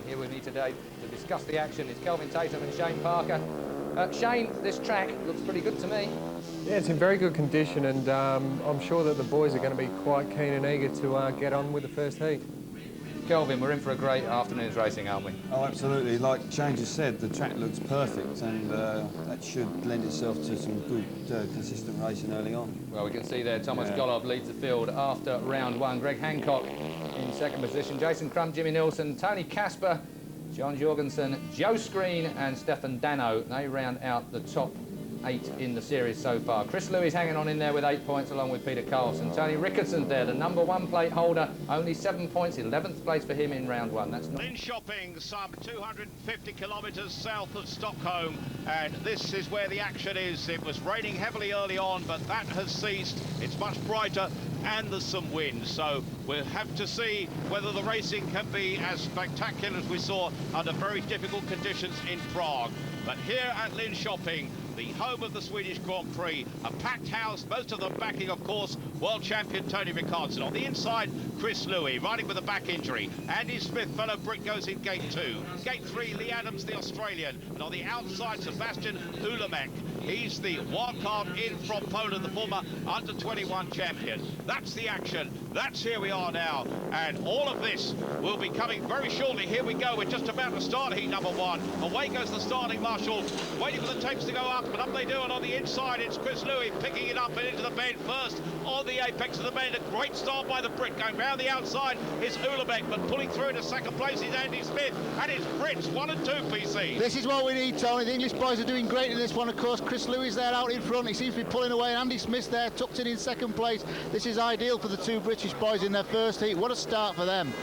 Here with me today to discuss the action is Kelvin Tatum and Shane Parker. Shane, this track looks pretty good to me. Yeah, it's in very good condition, and I'm sure that the boys are going to be quite keen and eager to get on with the first heat. Kelvin, we're in for a great afternoon's racing, aren't we? Oh, absolutely. Like Shane just said, the track looks perfect, and that should lend itself to some good, consistent racing early on. Well, we can see there Thomas Golob leads the field after round one. Greg Hancock in second position. Jason Crum, Jimmy Nilsson, Tony Casper, John Jorgensen, Joe Screen and Stefan Dano. They round out the top 8 in the series so far. Chris Lewis hanging on in there with 8 points along with Peter Carlson. Tony Ricketson there, the #1 plate holder, only 7 points, 11th place for him in round one. That's not... Linkoping, some 250 kilometres south of Stockholm, and this is where the action is. It was raining heavily early on, but that has ceased. It's much brighter and there's some wind, so we'll have to see whether the racing can be as spectacular as we saw under very difficult conditions in Prague. But here at Linkoping, the home of the Swedish Grand Prix, a packed house, most of them backing, of course, world champion Tony Ricketson. On the inside, Chris Lewis, riding with a back injury. Andy Smith, fellow Brit, goes in gate 2. Gate 3, Lee Adams, the Australian. And on the outside, Sebastian Ulemek. He's the wild card in from Poland, the former under-21 champion. That's the action. That's here we are now. And all of this will be coming very shortly. Here we go. We're just about to start heat #1. Away goes the starting marshal, waiting for the tapes to go up, but up they do, and on the inside it's Chris Lewis picking it up and into the bend first on the apex of the bend. A great start by the Brit. Going round the outside is Ulemek, but pulling through into second place is Andy Smith, and it's Brits 1 and 2 PC. This is what we need, Tony. The English boys are doing great in this one, of course. Chris Lewis there out in front. He seems to be pulling away, and Andy Smith there tucked in second place. This is ideal for the two British boys in their first heat. What a start for them.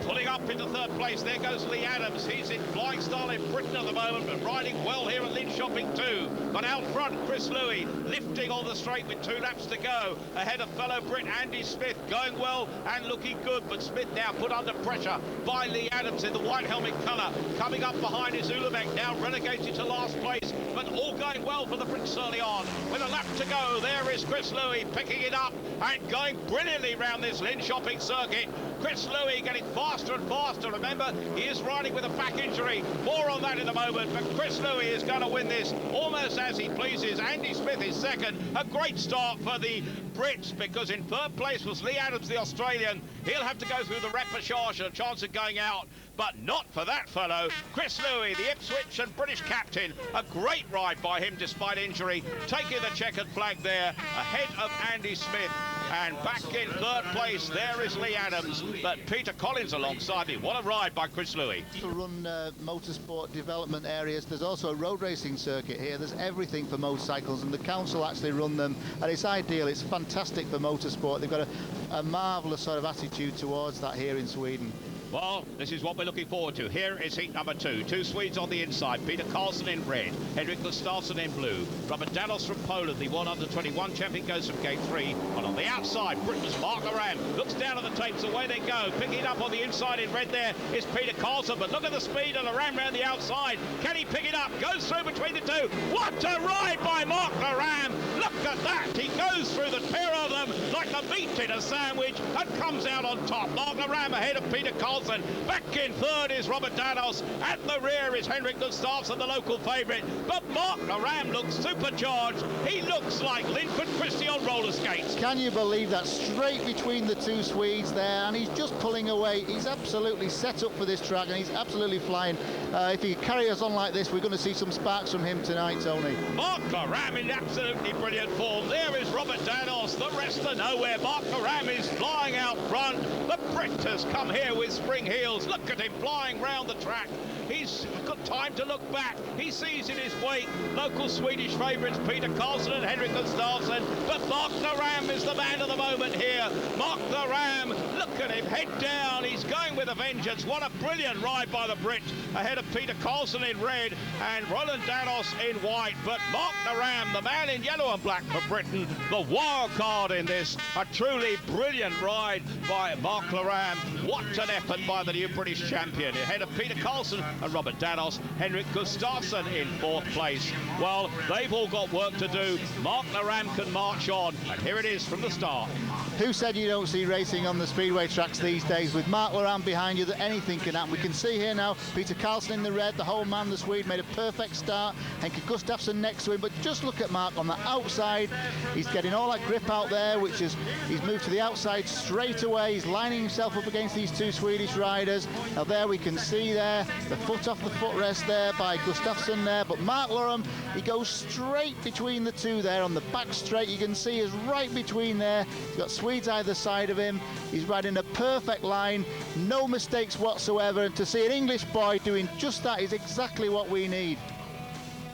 Pulling up into third place, there goes Lee Adams. He's in flying style in Britain at the moment, but riding well here at Linkoping too. But out front, Chris Lewis lifting on the straight with 2 laps to go. Ahead of fellow Brit Andy Smith, going well and looking good, but Smith now put under pressure by Lee Adams in the white helmet colour. Coming up behind is Ulemek, now relegated to last place, but all going well for the Brits early on. With a lap to go, there is Chris Lewis picking it up and going brilliantly round this Linkoping circuit. Chris Lewis getting faster and faster. Remember, he is riding with a back injury. More on that in a moment, but Chris Lewis is going to win this almost as he pleases. Andy Smith is second. A great start for the Brits, because in third place was Lee Adams, the Australian. He'll have to go through the repechage and a chance of going out, but not for that fellow. Chris Lewis, the Ipswich and British captain. A great ride by him despite injury, taking the checkered flag there, ahead of Andy Smith. And back in third place, there is Lee Adams, but Peter Collins alongside him. What a ride by Chris Lewis. To run motorsport development areas, there's also a road racing circuit here. There's everything for motorcycles, and the council actually run them, and it's ideal. It's fantastic for motorsport. They've got a marvellous sort of attitude towards that here in Sweden. Well, this is what we're looking forward to. Here is heat #2. 2 Swedes on the inside. Peter Carlson in red. Henrik Gustafsson in blue. Robert Danos from Poland, the under-21 champion, goes from gate 3. And on the outside, Britain's Mark Laram looks down at the tapes. Away they go. Picking it up on the inside in red there is Peter Carlson. But look at the speed of Laram round the outside. Can he pick it up? Goes through between the two. What a ride by Mark Laram. Look at that. He goes through the pair of them like a meat in a sandwich and comes out on top. Mark Laram ahead of Peter Carlson. Back in third is Robert Danos. At the rear is Henrik Gustafsson, the local favourite. But Mark Laram looks supercharged. He looks like Linford Christie on roller skates. Can you believe that? Straight between the two Swedes there, and he's just pulling away. He's absolutely set up for this track, and he's absolutely flying. If he carries on like this, we're going to see some sparks from him tonight, Tony. Mark Laram in absolutely brilliant form. There is Robert Danos. The rest are nowhere. Mark Laram is flying out front. The Brit has come here with spring heels. Look at him flying round the track. He's got time to look back. He sees in his wake local Swedish favourites Peter Carlson and Henrik Gustafsson, but Mark Laram is the man of the moment here. Mark Laram, look at him, head down. He's going with a vengeance. What a brilliant ride by the Brit, ahead of Peter Carlson in red and Roland Danos in white. But Mark Laram, the man in yellow and black for Britain, the wild card in this. A truly brilliant ride by Mark Laram. What an effort by the new British champion. Ahead of Peter Carlson and Robert Danos. Henrik Gustafsson in 4th place. Well, they've all got work to do. Mark Laram can march on. And here it is from the start. Who said you don't see racing on the speedway tracks these days? With Mark Laram behind you, that anything can happen. We can see here now Peter Carlson in the red, the whole man, the Swede, made a perfect start. Henrik Gustafsson next to him, but just look at Mark on the outside. He's getting all that grip out there, which is, he's moved to the outside straight away. He's lining himself up against these 2 Swedish riders. Now there we can see there, the foot off the footrest there by Gustafsson there, but Mark Laram, he goes straight between the 2 there on the back straight. You can see is right between there. He's got Swedes either side of him. He's riding a perfect line, no mistakes whatsoever, and to see an English boy doing just that is exactly what we need.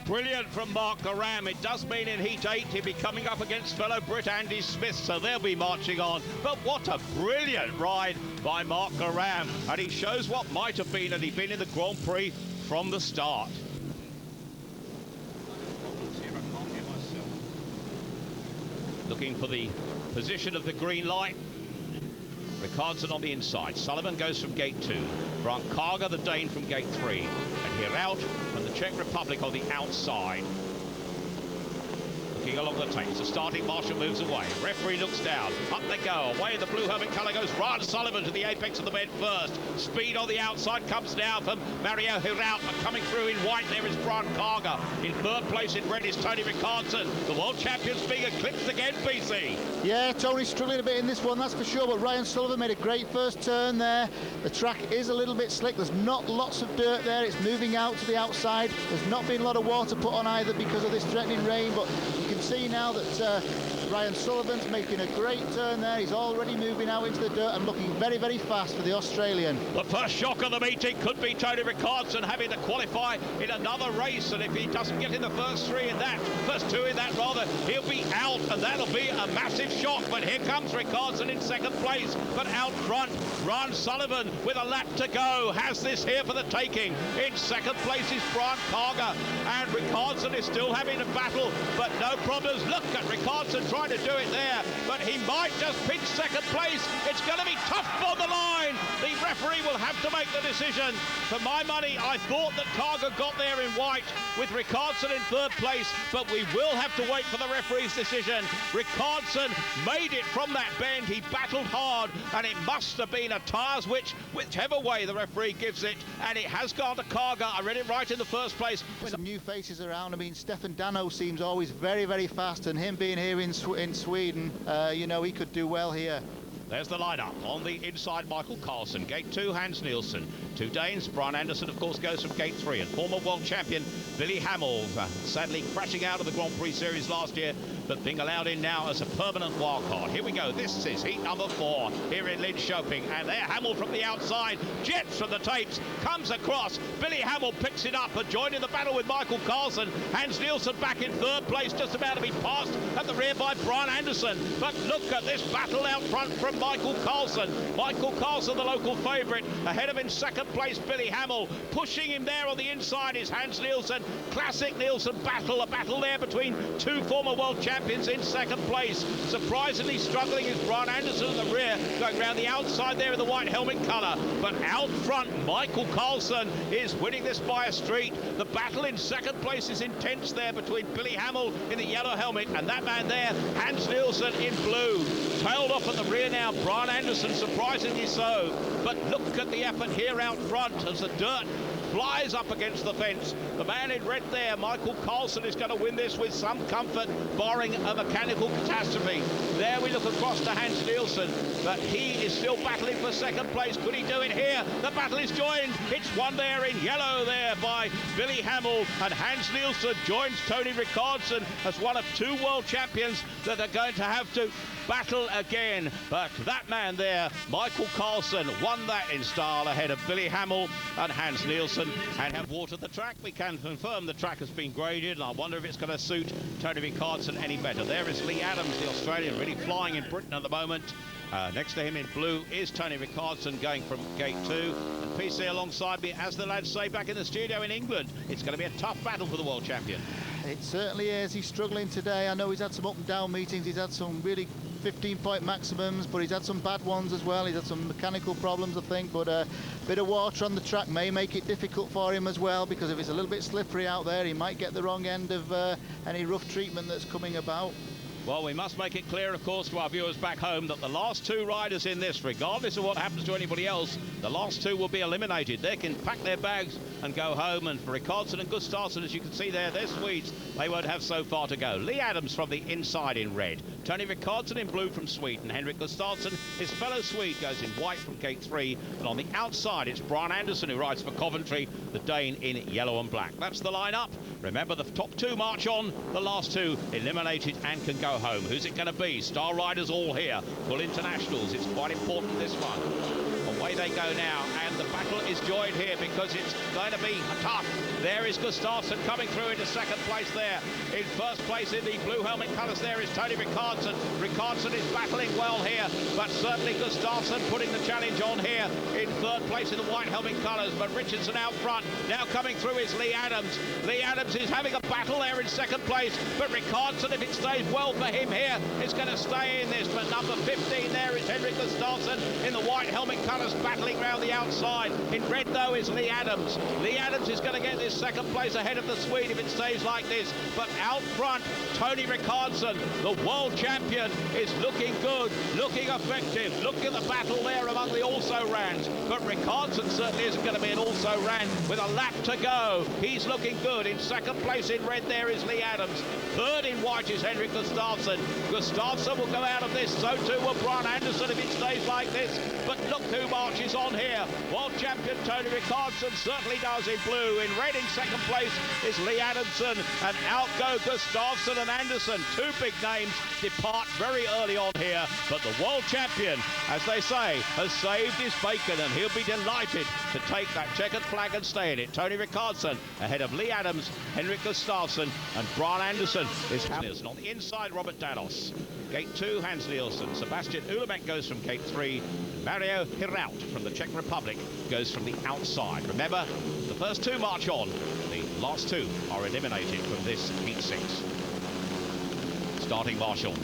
Brilliant from Mark Laram. It does mean in Heat 8 he'll be coming up against fellow Brit Andy Smith, so they'll be marching on. But what a brilliant ride by Mark Laram, and he shows what might have been, and he'd been in the Grand Prix from the start. Looking for the position of the green light. Ricardson on the inside. Sullivan goes from gate 2. Brant Karga, the Dane, from gate 3. And here out from the Czech Republic on the outside. Looking along the tapes, the starting marshal moves away. Referee looks down. Up they go. Away in the blue helmet colour goes Ryan Sullivan to the apex of the bend first. Speed on the outside comes now from Mario Hiraut. But coming through in white there is Brant Karga. In 3rd place in red is Tony Ricardson. The world champions being eclipsed again, BC. Yeah, Tony's struggling a bit in this one, that's for sure, but Ryan Sullivan made a great first turn there. The track is a little bit slick. There's not lots of dirt there. It's moving out to the outside. There's not been a lot of water put on either because of this threatening rain, but you can see now that Ryan Sullivan's making a great turn there. He's already moving out into the dirt and looking very, very fast for the Australian. The first shock of the meeting could be Tony Ricardson having to qualify in another race, and if he doesn't get in the first 2 in that rather, he'll be out, and that'll be a massive shock. But here comes Ricardson in 2nd place, but out front, Ryan Sullivan with a lap to go has this here for the taking. In 2nd place is Brant Karga, and Ricardson is still having a battle, but no problems. Look at Ricardson trying to do it there, but he might just pinch 2nd place. It's going to be tough on the line. The referee will have to make the decision. For my money, I thought that Karga got there in white with Ricardson in 3rd place, but we will have to wait for the referee's decision. Ricardson made it from that bend. He battled hard, and it must have been a tyres whichever way the referee gives it, and it has gone to Karga. I read it right in the 1st place. Some new faces around. I mean, Stefan Dano seems always very, very fast, and him being here in Sweden, you know, he could do well here. There's the lineup. On the inside, Michael Carlson. Gate 2, Hans Nielsen. 2 Danes. Brian Anderson, of course, goes from gate 3. And former world champion Billy Hamill, sadly crashing out of the Grand Prix Series last year, but being allowed in now as a permanent wildcard. Here we go. This is heat number 4 here in Lidköping. And there, Hamill from the outside. Jets from the tapes. Comes across. Billy Hamill picks it up and joined in the battle with Michael Carlson. Hans Nielsen back in 3rd place, just about to be passed at the rear by Brian Anderson. But look at this battle out front from Michael Carlson. Michael Carlson, the local favourite. Ahead of him, 2nd place, Billy Hamill. Pushing him there on the inside is Hans Nielsen. Classic Nielsen battle. A battle there between 2 former world champions in 2nd place. Surprisingly struggling is Brian Anderson in the rear, going around the outside there in the white helmet colour. But out front, Michael Carlson is winning this by a street. The battle in 2nd place is intense there between Billy Hamill in the yellow helmet and that man there, Hans Nielsen in blue. Tailed off at the rear now, Brian Anderson, surprisingly so. But look at the effort here out front as the dirt flies up against the fence. The man in red there, Michael Carlson, is going to win this with some comfort, barring a mechanical catastrophe. There we look across to Hans Nielsen, but he is still battling for 2nd place. Could he do it here? The battle is joined. It's won there in yellow there by Billy Hamill, and Hans Nielsen joins Tony Ricardson as one of 2 world champions that are going to have to battle again. But that man there, Michael Carlson, won that in style ahead of Billy Hamill and Hans Nielsen. And have watered the track. We can confirm the track has been graded, and I wonder if it's going to suit Tony Ricardson any better. There is Lee Adams, the Australian, really flying in Britain at the moment. Next to him in blue is Tony Ricardson going from gate 2. And PC alongside me, as the lads say back in the studio in England, it's going to be a tough battle for the world champion. It certainly is. He's struggling today. I know he's had some up and down meetings. He's had some really 15-point maximums, but he's had some bad ones as well. He's had some mechanical problems, I think, but a bit of water on the track may make it difficult for him as well, because if it's a little bit slippery out there, he might get the wrong end of any rough treatment that's coming about. Well, we must make it clear, of course, to our viewers back home that the last two riders in this, regardless of what happens to anybody else, the last two will be eliminated. They can pack their bags and go home, and for Rickardson and Gustafsson, as you can see there, they're Swedes. They won't have so far to go. Lee Adams from the inside in red. Tony Rickardson in blue from Sweden. Henrik Gustafsson, his fellow Swede, goes in white from gate 3. And on the outside, it's Brian Anderson who rides for Coventry, the Dane in yellow and black. That's the lineup. Remember, the top two march on, the last two eliminated and can go home. Who's it going to be? Star riders all here. Full internationals. It's quite important, this one. Away they go now, and the battle is joined here because it's going to be tough. There is Gustafsson coming through into second place there. In first place in the blue helmet colours there is Tony Rickardson. Rickardson is battling well here, but certainly Gustafsson putting the challenge on here in third place in the white helmet colours, but Richardson out front. Now coming through is Lee Adams. Lee Adams is having a battle there in second place, but Rickardson, if it stays well for him here, is going to stay in this. But number 15 there is Henrik Gustafsson in the white helmet colours, battling round the outside. In red though is Lee Adams. Lee Adams is going to get this second place ahead of the Swede if it stays like this. But out front, Tony Rickardson, the world champion, is looking good, looking effective. Look at the battle there among the also-rans. But Rickardson certainly isn't going to be an also-ran with a lap to go. He's looking good. In second place in red there is Lee Adams. Third in white is Henrik Gustafsson. Gustafsson will go out of this. So too will Brian Anderson if it stays like this. But look who marches on here. World champion Tony Rickardson certainly does in blue. In red in second place is Lee Adamson, and out go Gustafsson and Anderson. Two big names depart very early on here, but the world champion, as they say, has saved his bacon, and he'll be delighted to take that checkered flag and stay in it. Tony Rickardson ahead of Lee Adams, Henrik Gustafsson, and Brian Anderson is Nielsen. On the inside, Robert Danos. Gate 2, Hans Nielsen. Sebastian Ulemek goes from gate 3. Mario Hiraut from the Czech Republic goes from the outside. Remember, the first two march on. The last two are eliminated from this heat 6. Starting marshal,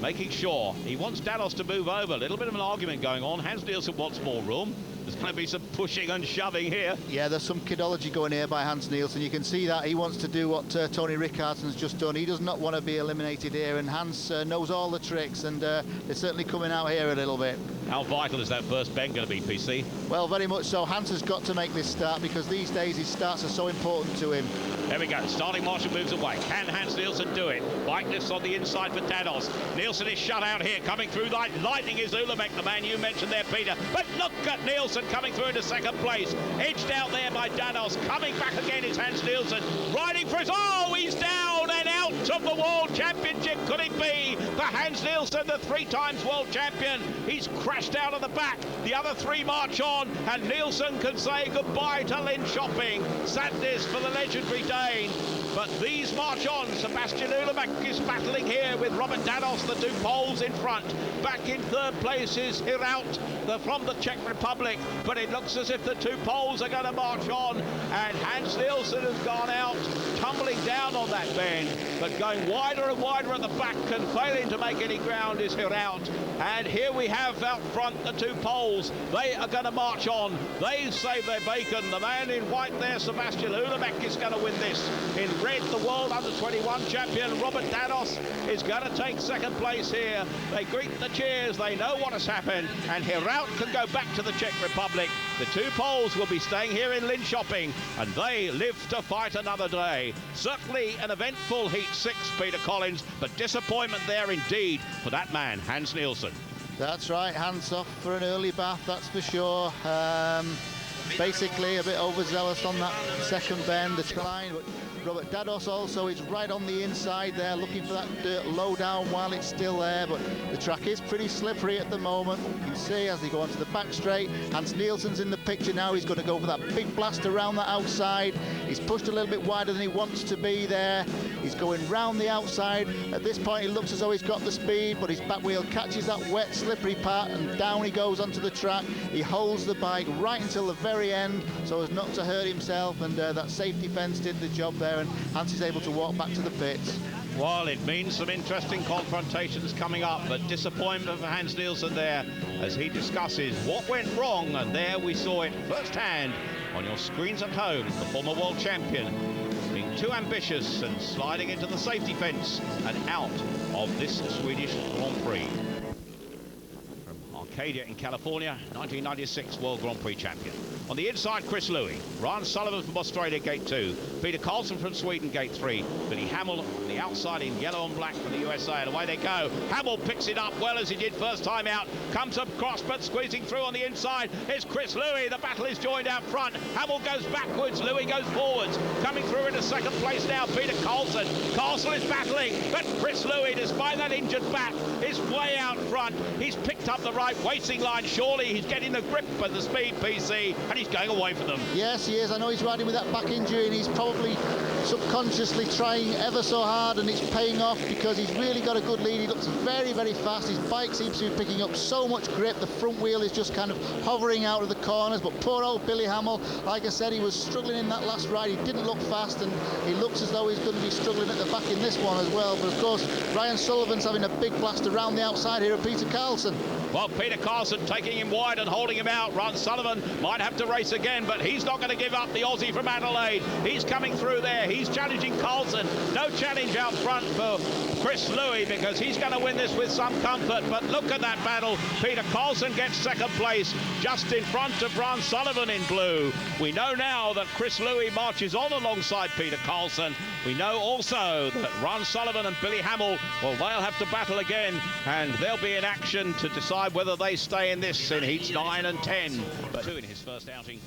making sure he wants Danos to move over. A little bit of an argument going on. Hans Nielsen wants more room. There's going to be some pushing and shoving here. Yeah, there's some kidology going here by Hans Nielsen. You can see that he wants to do what Tony Rickardsson's just done. He does not want to be eliminated here, and Hans knows all the tricks, and they're certainly coming out here a little bit. How vital is that first bend going to be, PC? Well, very much so. Hans has got to make this start, because these days his starts are so important to him. There we go. Starting marshal moves away. Can Hans Nielsen do it? Bike lifts on the inside for Danos. Nielsen is shut out here. Coming through like lightning is Ulemek, the man you mentioned there, Peter. But look at Nielsen coming through into second place. Edged out there by Danos. Coming back again is Hans Nielsen. Riding for his... Oh, he's down and out of the World Championship. Could it be for Hans Nielsen, the 3 times world champion? He's crashed out of the back. The other 3 march on, and Nielsen can say goodbye to Linkoping. Sadness for the legendary Dane. But these march on. Sebastian Ulemek is battling here with Robert Danos, the 2 Poles in front. Back in third place is Hiraut from the Czech Republic. But it looks as if the 2 Poles are going to march on. And Hans Nielsen has gone out, tumbling down on that bend. But going wider and wider at the back and failing to make any ground is Hiraut. And here we have out front the 2 Poles. They are going to march on. They save their bacon. The man in white there, Sebastian Ulemek, is going to win this. In red, the world under-21 champion Robert Danos is going to take second place here. They greet the cheers. They know what has happened. And Hiraut can go back to the Czech Republic. The 2 Poles will be staying here in Linkoping, and they live to fight another day. Certainly an eventful heat 6, Peter Collins, but disappointment there indeed for that man, Hans Nielsen. That's right, Hans off for an early bath, that's for sure. Basically a bit overzealous on that second bend, the line. But Robert Danos also is right on the inside there, looking for that dirt low down while it's still there. But the track is pretty slippery at the moment. You can see as they go onto the back straight, Hans Nielsen's in the picture now. He's going to go for that big blast around the outside. He's pushed a little bit wider than he wants to be there. He's going round the outside. At this point, it looks as though he's got the speed, but his back wheel catches that wet, slippery part, and down he goes onto the track. He holds the bike right until the very end, so as not to hurt himself, and that safety fence did the job there, and Hans is able to walk back to the pits. Well, it means some interesting confrontations coming up, but disappointment for Hans Nielsen there as he discusses what went wrong, and there we saw it firsthand on your screens at home. The former world champion being too ambitious and sliding into the safety fence and out of this Swedish Grand Prix. From Arcadia in California, 1996 World Grand Prix champion. On the inside, Chris Louis. Ryan Sullivan from Australia, gate 2. Peter Carlson from Sweden, gate 3. Billy Hamill on the outside in yellow and black for the USA. And away they go. Hamill picks it up well as he did first time out. Comes across, but squeezing through on the inside. Here's Chris Louis. The battle is joined out front. Hamill goes backwards. Louis goes forwards. Coming through into second place now, Peter Carlson. Carlson is battling, but Chris Louis, despite that injured back, is way out front. He's picked up the right racing line. Surely he's getting the grip of the speed PC, and he's going away for them. Yes, he is. I know he's riding with that back injury, and he's probably subconsciously trying ever so hard, and it's paying off because he's really got a good lead. He looks very, very fast. His bike seems to be picking up so much grip. The front wheel is just kind of hovering out of the corners, but poor old Billy Hamill, like I said, he was struggling in that last ride. He didn't look fast, and he looks as though he's going to be struggling at the back in this one as well. But of course, Ryan Sullivan's having a big blast around the outside here of Peter Carlson. Well, Peter Carlson taking him wide and holding him out. Ryan Sullivan might have to race again, but he's not going to give up, the Aussie from Adelaide. He's coming through there. He's challenging Carlson. No challenge out front for Chris Louis because he's going to win this with some comfort. But look at that battle. Peter Carlson gets second place just in front of Ryan Sullivan in blue. We know now that Chris Louis marches on alongside Peter Carlson. We know also that Ryan Sullivan and Billy Hamill, well, they'll have to battle again, and they'll be in action to decide whether they stay in this in heats 9 and 10. But 2 in his first outing.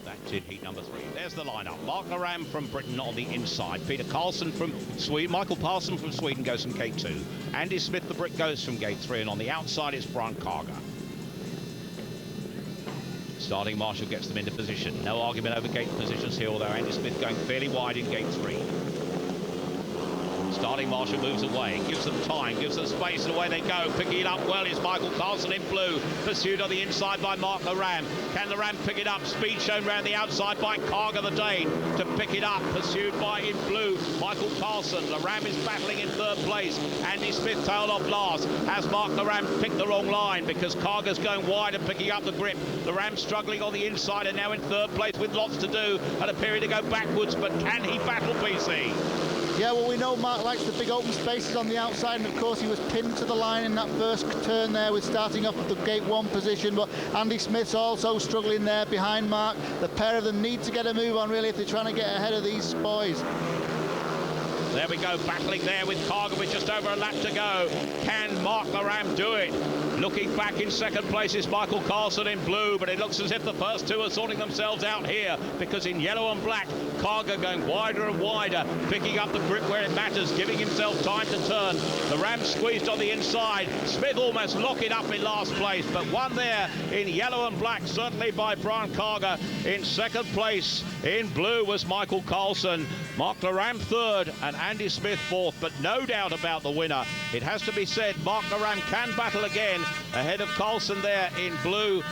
That's in heat number 3. There's the lineup. Mark Laram from Britain on the inside. Peter Carlson from Sweden. Michael Parson from Sweden goes from gate 2. Andy Smith, the Brit, goes from gate 3. And on the outside is Brian Carger. Starting marshal gets them into position. No argument over gate positions here, although Andy Smith going fairly wide in gate 3. Starting marshal moves away, gives them time, gives them space, and away they go. Picking it up well is Michael Carlson in blue, pursued on the inside by Mark Laram. Can Laram pick it up? Speed shown round the outside by Carger the Dane to pick it up, pursued by in blue Michael Carlson. Laram is battling in third place. Andy Smith tailed off last. Has Mark Laram picked the wrong line because Carger's going wide and picking up the grip. Laram struggling on the inside and now in third place with lots to do and appearing to go backwards, but can he battle PC? Yeah, well, we know Mark likes the big open spaces on the outside, and of course he was pinned to the line in that first turn there with starting off at the gate 1 position, but Andy Smith's also struggling there behind Mark. The pair of them need to get a move on really if they're trying to get ahead of these boys. There we go, battling there with Carger with just over a lap to go. Can Mark Laram do it? Looking back in second place is Michael Carlson in blue, but it looks as if the first two are sorting themselves out here because in yellow and black, Carger going wider and wider, picking up the grip where it matters, giving himself time to turn. Laram squeezed on the inside. Smith almost locking up in last place, but one there in yellow and black, certainly by Brian Carger. In second place in blue was Michael Carlson. Mark Laram third and Andy Smith fourth, but no doubt about the winner. It has to be said, Mark Laram can battle again ahead of Carlson there in blue.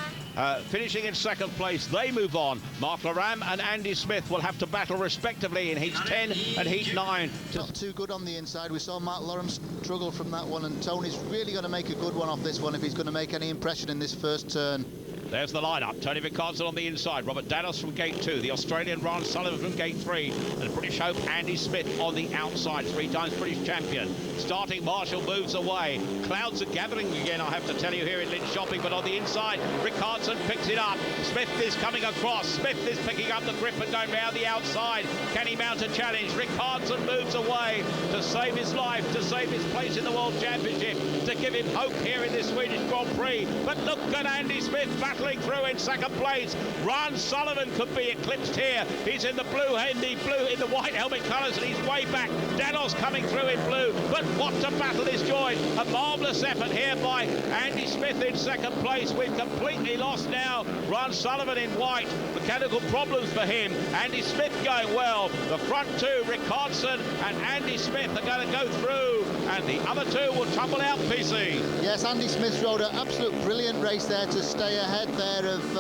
Finishing in second place, they move on. Mark Laram and Andy Smith will have to battle respectively in heats 10 and heat 9. Not too good on the inside. We saw Mark Laram struggle from that one, and Tony's really going to make a good one off this one if he's going to make any impression in this first turn. There's the lineup. Tony Vicarson on the inside. Robert Danos from gate 2. The Australian Ryan Sullivan from gate 3. And British hope Andy Smith on the outside. 3 times British champion. Starting marshal moves away. Clouds are gathering again, I have to tell you, here in Linkoping. But on the inside, Rickardson picks it up. Smith is coming across. Smith is picking up the grip and going round the outside. Can he mount a challenge? Rickardson moves away to save his life, to save his place in the World Championship, to give him hope here in this Swedish Grand Prix. But look at Andy Smith battling through in second place. Ryan Sullivan could be eclipsed here. He's in the blue, in the white helmet colours, and he's way back. Danos coming through in blue, but What a battle is joined. A marvellous effort here by Andy Smith in second place. We've completely lost now Ron Sullivan in white. Mechanical problems for him. Andy Smith going well. The front two, Rickardson and Andy Smith, are going to go through, and the other two will tumble out, PC. Yes, Andy Smith rode an absolute brilliant race there to stay ahead there of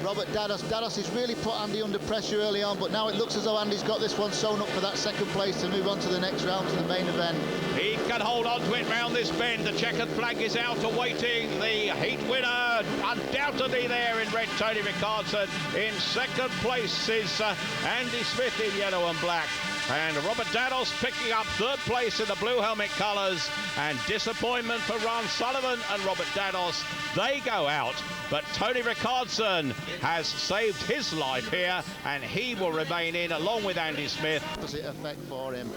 Robert Dados. Dados has really put Andy under pressure early on, but now it looks as though Andy's got this one sewn up for that second place to move on to the next round, to the main event. He can hold on to it round this bend. The checkered flag is out awaiting the heat winner. Undoubtedly there in red, Tony Rickardson. In second place is Andy Smith in yellow and black. And Robert Dados picking up third place in the blue helmet colours. And disappointment for Ron Sullivan and Robert Dados. They go out, but Tony Rickardson has saved his life here, and he will remain in along with Andy Smith. Opposite effect for him.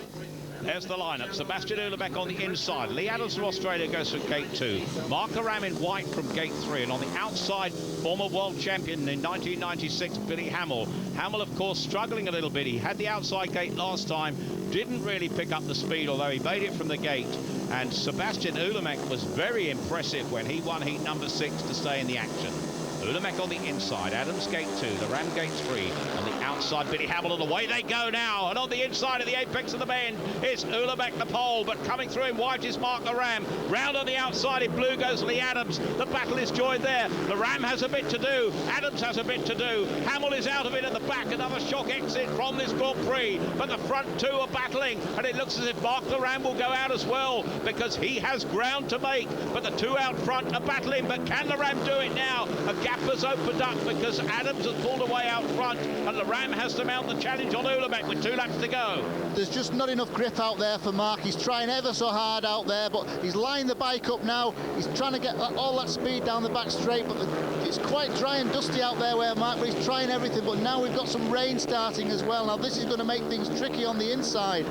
There's the lineup. Sebastian Ulebeck on the inside. Lee Adams from Australia goes from gate 2. Mark Aram in white from gate 3. And on the outside, former world champion in 1996, Billy Hamill. Hamill, of course, struggling a little bit. He had the outside gate last time. Didn't really pick up the speed, although he made it from the gate. And Sebastian Ulebeck was very impressive when he won heat number 6 to stay in the action. Ulebeck on the inside, Adams gate 2, the Ram gate 3. On the outside, Billy Hamill, and away they go now. And on the inside of the apex of the bend is Ulebeck the pole, but coming through in white is Mark the Ram. Round on the outside in blue goes Lee Adams. The battle is joined there. The Ram has a bit to do. Adams has a bit to do. Hamill is out of it at the back. Another shock exit from this Grand Prix. But the front two are battling, and it looks as if Mark the Ram will go out as well, because he has ground to make. But the two out front are battling. But can the Ram do it now? A gap has opened up because Adams has pulled away out front, and the Ram has to mount the challenge on Ulebeck with 2 laps to go. There's just not enough grip out there for Mark. He's trying ever so hard out there, but he's lined the bike up now. He's trying to get all that speed down the back straight, but it's quite dry and dusty out there where Mark, but he's trying everything. But now we've got some rain starting as well. Now this is going to make things tricky on the inside.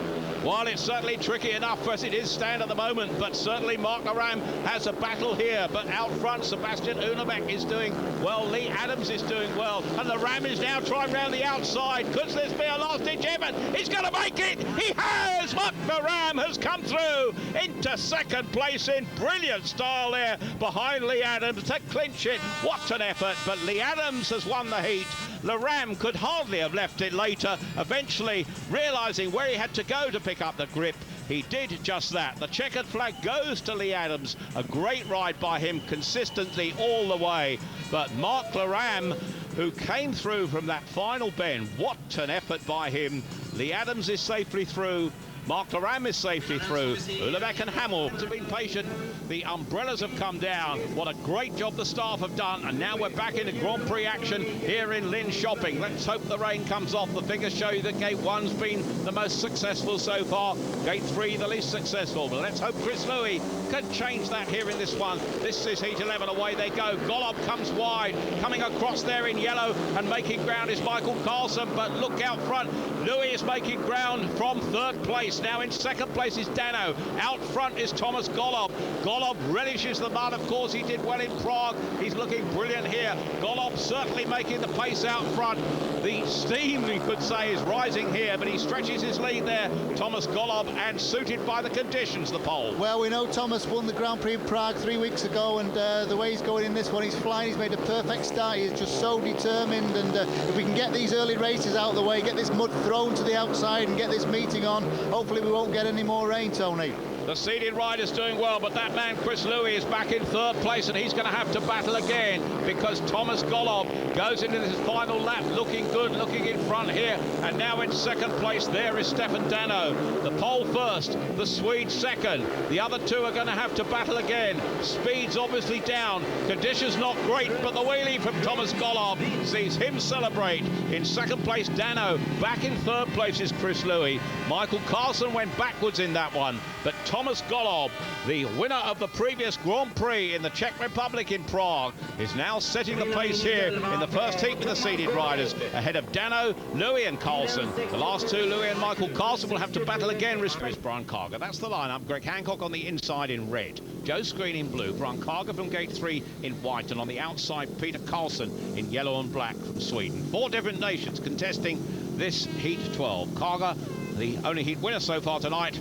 Well, it's certainly tricky enough as it is stand at the moment, but certainly Mark Aram has a battle here. But out front, Sebastian Ulebeck is doing well. Lee Adams is doing well. And the Ram is now trying round the outside. Could this be a last-ditch effort? He's going to make it! He has! Mark Aram has come through into second place in brilliant style there behind Lee Adams to clinch it. What an effort! But Lee Adams has won the heat. The Ram could hardly have left it later, eventually realising where he had to go to pick up the grip. He did just that. The checkered flag goes to Lee Adams. A great ride by him consistently all the way. But Mark Laram, who came through from that final bend, what an effort by him. Lee Adams is safely through. Mark Laram is safely through. Ulebeck and Hamill have been patient. The umbrellas have come down. What a great job the staff have done. And now we're back into Grand Prix action here in Linkoping. Let's hope the rain comes off. The figures show you that Gate 1's been the most successful so far. Gate 3 the least successful. But let's hope Chris Louis can change that here in this one. This is Heat 11. Away they go. Golob comes wide. Coming across there in yellow and making ground is Michael Carlson. But look out front. Louis is making ground from third place. Now in second place is Dano. Out front is Thomas Golob. Golob relishes the mud, of course. He did well in Prague. He's looking brilliant here. Golob certainly making the pace out front. The steam, we could say, is rising here, but he stretches his lead there. Thomas Golob, and suited by the conditions, the pole. Well, we know Thomas won the Grand Prix in Prague 3 weeks ago, and the way he's going in this one, he's flying. He's made a perfect start. He's just so determined, and if we can get these early races out of the way, get this mud thrown to the outside and get this meeting on, hopefully we won't get any more rain, Tony. The seeded rider's doing well, but that man, Chris Louis, is back in third place, and he's going to have to battle again because Thomas Golob goes into this final lap looking good, looking in front here. And now in second place, there is Stefan Dano. The pole first, the Swede second. The other two are going to have to battle again. Speed's obviously down. Conditions not great, but the wheelie from Thomas Golob sees him celebrate. In second place, Dano. Back in third place is Chris Louis. Michael Carlson went backwards in that one, but Thomas Golob, the winner of the previous Grand Prix in the Czech Republic in Prague, is now setting the pace here in the first heat with the seeded riders, ahead of Dano, Louis and Carlson. The last two, Louis and Michael Carlson, will have to battle again with Brian Carger. That's the lineup. Greg Hancock on the inside in red, Joe Screen in blue, Brian Carger from gate 3 in white, and on the outside, Peter Carlson in yellow and black from Sweden. 4 different nations contesting this Heat 12. Carger, the only heat winner so far tonight,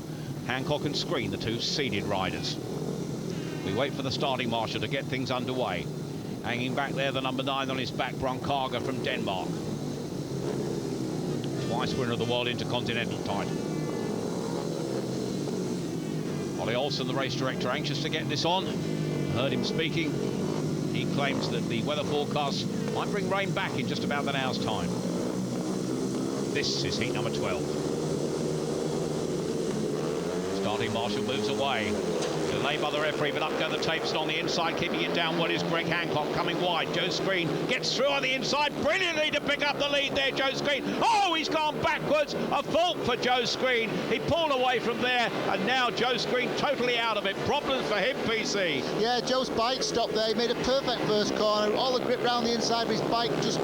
Hancock and Screen, the two seeded riders. We wait for the starting marshal to get things underway. Hanging back there, the number 9 on his back, Bronkaga from Denmark. Twice winner of the World Intercontinental title. Ollie Olsen, the race director, anxious to get this on. Heard him speaking. He claims that the weather forecast might bring rain back in just about an hour's time. This is heat number 12. Starting marshal moves away. Delayed by the referee, but up go the tapes, and on the inside, keeping it down well is Greg Hancock, coming wide. Joe Screen gets through on the inside, brilliantly to pick up the lead there, Joe Screen. Oh, he's gone backwards, a fault for Joe Screen. He pulled away from there, and now Joe Screen totally out of it. Problems for him, PC. Yeah, Joe's bike stopped there. He made a perfect first corner. All the grip round the inside of his bike just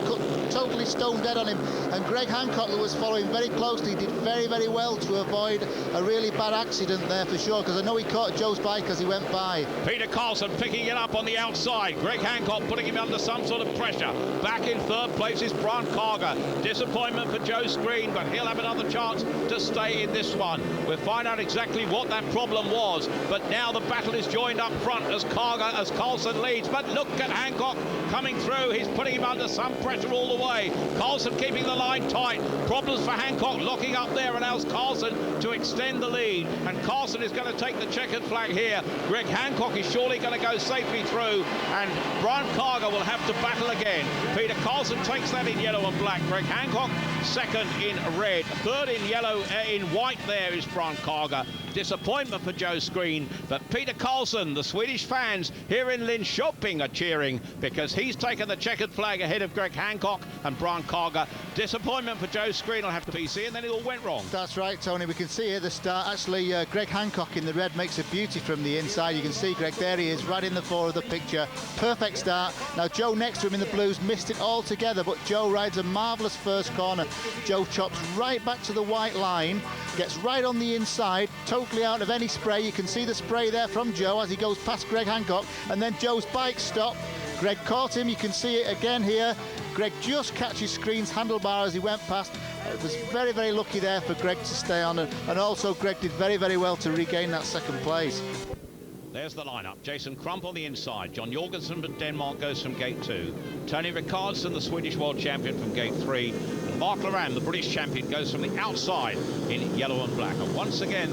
totally stone dead on him. And Greg Hancock, who was following very closely, did very, very well to avoid a really bad accident there for sure, because I know he caught Joe's bike as he went by. Peter Carlson picking it up on the outside. Greg Hancock putting him under some sort of pressure. Back in third place is Bronkaga. Disappointment for Joe Screen, but he'll have another chance to stay in this one. We'll find out exactly what that problem was, but now the battle is joined up front as Carlson leads. But look at Hancock coming through. He's putting him under some pressure all the way. Carlson keeping the line tight. Problems for Hancock, locking up there, and allows Carlson to extend the lead. And Carlson is going to take the checkered flag here. Greg Hancock is surely going to go safely through, and Bronkaga will have to battle again. Peter Carlson takes that in yellow and black. Greg Hancock second in red. Third in yellow, in white there is Bronkaga. Disappointment for Joe Screen, but Peter Carlson, the Swedish fans here in Linkoping are cheering because he's taken the checkered flag ahead of Greg Hancock and Bronkaga. Disappointment for Joe Screen, will have to PC, and then it all went wrong. That's right, Tony. We can see here the start. Actually, Greg Hancock in the red makes a beauty from the inside. You can see Greg, there he is, right in the fore of the picture. Perfect start. Now Joe next to him in the blues missed it altogether, but Joe rides a marvellous first corner. Joe chops right back to the white line, gets right on the inside, totally out of any spray. You can see the spray there from Joe as he goes past Greg Hancock, and then Joe's bike stopped. Greg caught him. You can see it again here. Greg just catches Screen's handlebar as he went past. It was very, very lucky there for Greg to stay on, and also Greg did very, very well to regain that second place. There's the lineup. Jason Crump on the inside. John Jorgensen from Denmark goes from gate 2. Tony Rickardson, the Swedish world champion, from gate 3. And Mark Laram, the British champion, goes from the outside in yellow and black. And once again,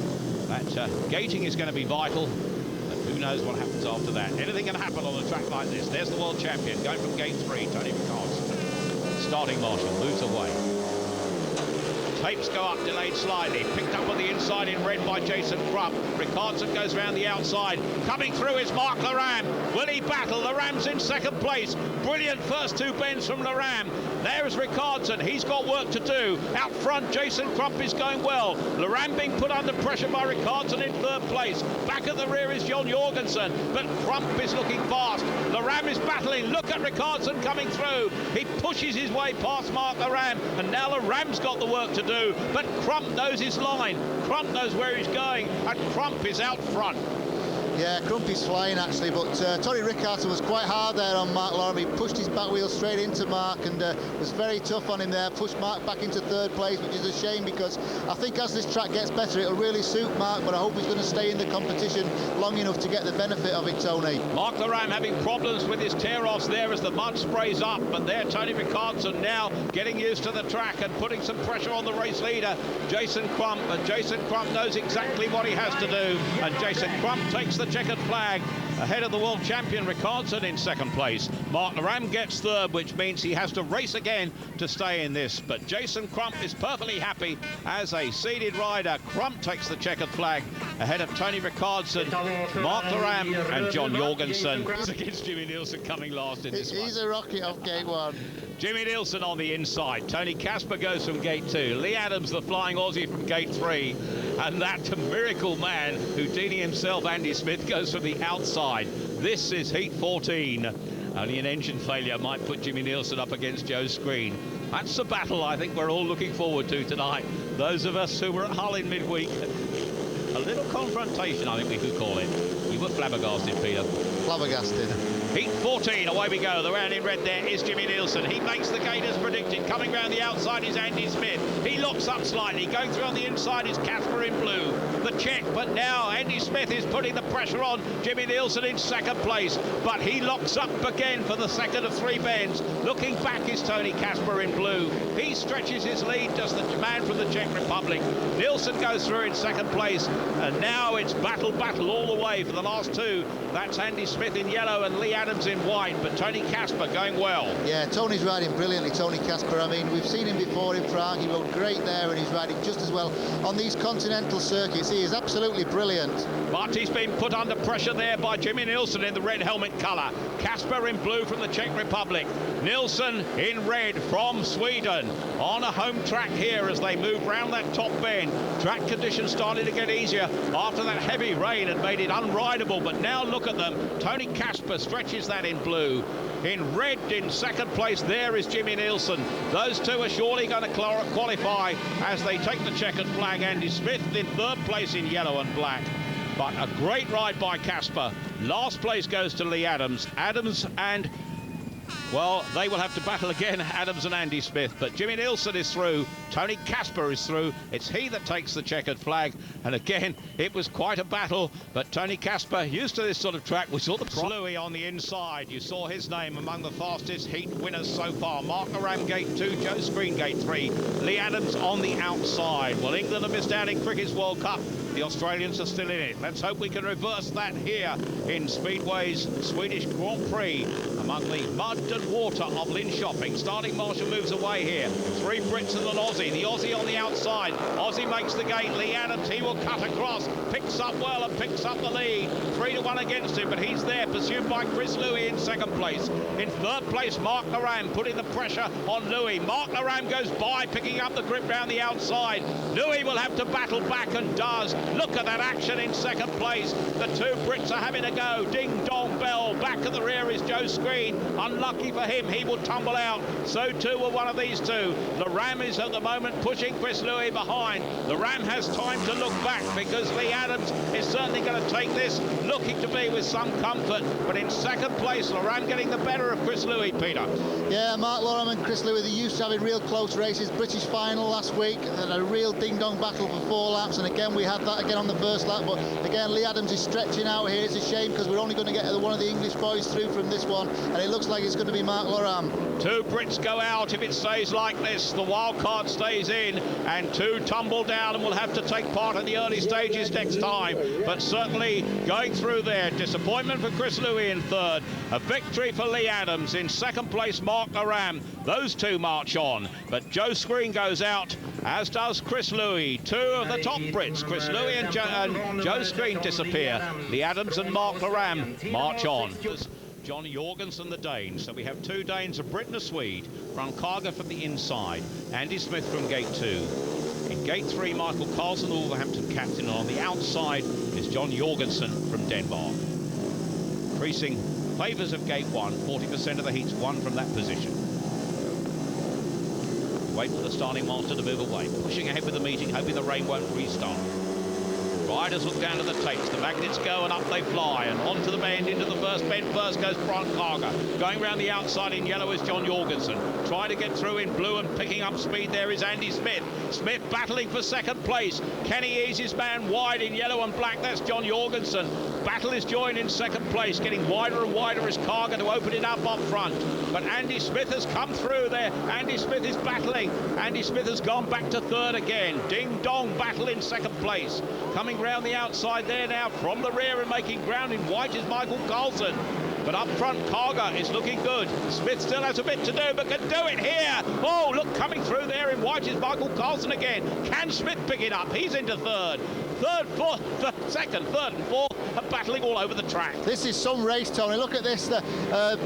that gating is going to be vital. And who knows what happens after that. Anything can happen on a track like this. There's the world champion going from gate 3, Tony Rickardson. Starting marshal moves away. Tapes go up, delayed slightly. Picked up on the inside in red by Jason Crump. Rickardson goes round the outside. Coming through is Mark Laram. Will he battle? Laram's in second place. Brilliant first two bends from Laram. There is Rickardson. He's got work to do. Out front, Jason Crump is going well. Laram being put under pressure by Rickardson in third place. Back at the rear is John Jorgensen, but Crump is looking fast. Laram is battling. Look at Rickardson coming through. He pushes his way past Mark Laram, and now Laram's got the work to do. But Crump knows his line. Crump knows where he's going, and Crump is out front. Yeah, Crump is flying actually, but Tony Rickardson was quite hard there on Mark Laram. He pushed his back wheel straight into Mark and was very tough on him there. Pushed Mark back into third place, which is a shame because I think as this track gets better, it'll really suit Mark, but I hope he's going to stay in the competition long enough to get the benefit of it, Tony. Mark Laram having problems with his tear-offs there as the mud sprays up, but there Tony Rickardson now getting used to the track and putting some pressure on the race leader, Jason Crump, and Jason Crump knows exactly what he has to do, and Jason Crump takes the checkered flag ahead of the world champion Rickardson in second place. Mark Laram gets third, which means he has to race again to stay in this, but Jason Crump is perfectly happy as a seeded rider. Crump takes the checkered flag ahead of Tony Rickardson, Mark Laram and John Jorgensen. Against Jimmy Nielsen coming last in this one. He's a rocket off gate 1. Jimmy Nielsen on the inside. Tony Casper goes from gate 2. Lee Adams, the flying Aussie, from gate 3. And that miracle man, Houdini himself, Andy Smith, goes from the outside. This is heat 14. Only an engine failure might put Jimmy Nielsen up against Joe Screen. That's the battle I think we're all looking forward to tonight. Those of us who were at Hull in midweek. A little confrontation, I think we could call it. You were flabbergasted, Peter. Flabbergasted. Heat 14, away we go. The round in red there is Jimmy Nielsen. He makes the gate as predicted. Coming round the outside is Andy Smith. He locks up slightly. Going through on the inside is Casper in blue. The check, but now Andy Smith is putting the pressure on Jimmy Nielsen in second place. But he locks up again for the second of 3 bends. Looking back is Tony Casper in blue. He stretches his lead, does the man from the Czech Republic. Nielsen goes through in second place. And now it's battle all the way for the last 2. That's Andy Smith in yellow and Lee Adams in white, but Tony Casper going well. Yeah, Tony's riding brilliantly, Tony Casper. I mean, we've seen him before in Prague. He rode great there, and he's riding just as well on these continental circuits. He is absolutely brilliant. But he's been put under pressure there by Jimmy Nielsen in the red helmet colour. Casper in blue from the Czech Republic. Nielsen in red from Sweden. On a home track here as they move round that top bend. Track conditions started to get easier after that heavy rain had made it unrideable, but now look at them. Tony Casper stretches that in blue. In red in second place there is Jimmy Nielsen. Those two are surely going to qualify as they take the checkered flag. Andy Smith in third place in yellow and black. But a great ride by Casper. Last place goes to Lee Adams. Adams and, well, they will have to battle again, Adams and Andy Smith. But Jimmy Nielsen is through. Tony Casper is through. It's he that takes the checkered flag. And again, it was quite a battle. But Tony Casper, used to this sort of track, we saw the Louis on the inside. You saw his name among the fastest heat winners so far. Mark Aram, gate 2, Joe Screen, gate 3. Lee Adams on the outside. Well, England have missed out in Cricket's World Cup. The Australians are still in it. Let's hope we can reverse that here in Speedway's Swedish Grand Prix among the mud and water of Linkoping. Starting marshal moves away here. 3 Brits and an Aussie. The Aussie on the outside. Aussie makes the gate. Lee Adams, he will cut across. Picks up well and picks up the lead. 3-1 against him, but he's there, pursued by Chris Louis in second place. In third place, Mark Laram putting the pressure on Louis. Mark Laram goes by, picking up the grip round the outside. Louis will have to battle back and does. Look at that action in second place. The 2 Brits are having a go. Ding dong bell. Back at the rear is Joe Screen. Unlucky for him, he will tumble out. So too will one of these 2. Laram is at the moment pushing Chris Louis behind. Laram has time to look back because Lee Adams is certainly going to take this, looking to be with some comfort. But in second place, Laram getting the better of Chris Louis, Peter. Yeah, Mark Laram and Chris Louis, they used to having real close races. British final last week, and a real ding-dong battle for 4 laps, and again we had that again on the first lap. But again, Lee Adams is stretching out here. It's a shame because we're only going to get one of the English boys through from this one, and it looks like it's going to be Mark Laram. 2 Brits go out if it stays like this. The wild card stays in, and 2 tumble down and will have to take part in the early stages next time. But certainly going through there. Disappointment for Chris Louis in third. A victory for Lee Adams. In second place, Mark Laram. Those 2 march on. But Joe Screen goes out, as does Chris Louis. 2 of the top Brits, Chris Louis and Joe Screen, disappear. Lee Adams and Mark Laram march on. John Jorgensen, the Dane. So we have 2 Danes, a Brit and a Swede. Brunkarga from the inside. Andy Smith from gate 2. In gate 3, Michael Carlsen, the Wolverhampton captain. And on the outside is John Jorgensen from Denmark. Increasing favours of gate 1. 40% of the heats won from that position. Wait for the starting master to move away. Pushing ahead with the meeting, hoping the rain won't restart. Riders look down to the tapes. The magnets go and up they fly. And onto the bend, into the first bend. First goes Brunkarga. Going round the outside in yellow is John Jorgensen. Trying to get through in blue and picking up speed there is Andy Smith. Smith battling for second place. Can he ease his man wide in yellow and black? That's John Jorgensen. Battle is joined in second place. Getting wider and wider is Karga to open it up front. But Andy Smith has come through there. Andy Smith is battling. Andy Smith has gone back to third again. Ding dong battle in second place. Coming round the outside there now from the rear and making ground in white is Michael Carlsen. But up front, Karga is looking good. Smith still has a bit to do, but can do it here. Oh, look, coming through there in white is Michael Carlsen again. Can Smith pick it up? He's into third. Third, fourth, second, third and fourth are battling all over the track. This is some race, Tony. Look at this.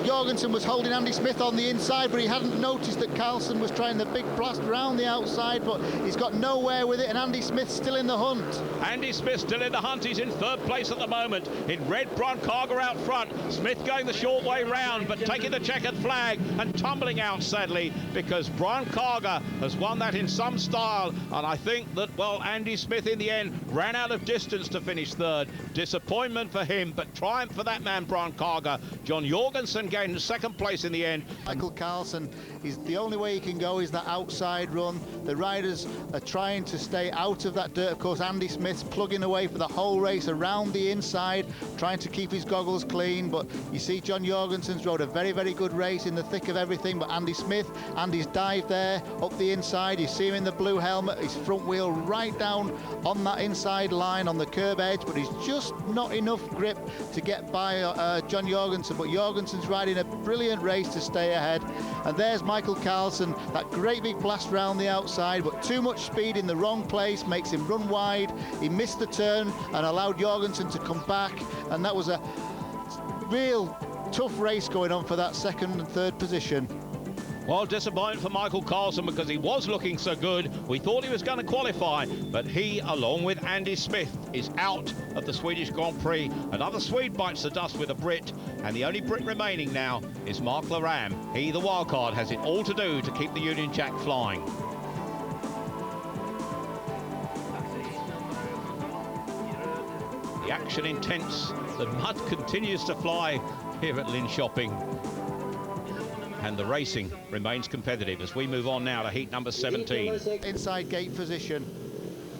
Jorgensen was holding Andy Smith on the inside, but he hadn't noticed that Carlsen was trying the big blast round the outside, but he's got nowhere with it, and Andy Smith's still in the hunt. Andy Smith still in the hunt. He's in third place at the moment. In red, Brunkarga out front. Smith going the short way round, but taking the checkered flag and tumbling out, sadly, because Brunkarga has won that that in some style, and I think that, well, Andy Smith in the end ran out of distance to finish third. Disappointment for him, but triumph for that man, Brian Carger. John Jorgensen gained second place in the end. Michael Carlson, the only way he can go is that outside run. The riders are trying to stay out of that dirt. Of course, Andy Smith's plugging away for the whole race around the inside, trying to keep his goggles clean, but you see John Jorgensen's rode a very, very good race in the thick of everything, but Andy's dived there up the inside. You see him in the blue helmet, his front wheel right down on that inside line on the curb edge, but he's just not enough grip to get by John Jorgensen, but Jorgensen's riding a brilliant race to stay ahead. And there's Michael Carlson, that great big blast round the outside, but too much speed in the wrong place makes him run wide. He missed the turn and allowed Jorgensen to come back, and that was a real tough race going on for that second and third position. Well, disappointing for Michael Carlson because he was looking so good. We thought he was going to qualify, but he, along with Andy Smith, is out of the Swedish Grand Prix. Another Swede bites the dust with a Brit, and the only Brit remaining now is Mark Laram. He, the wild card, has it all to do to keep the Union Jack flying. The action intense. The mud continues to fly here at Linkoping. And the racing remains competitive as we move on now to heat number 17. Inside gate position.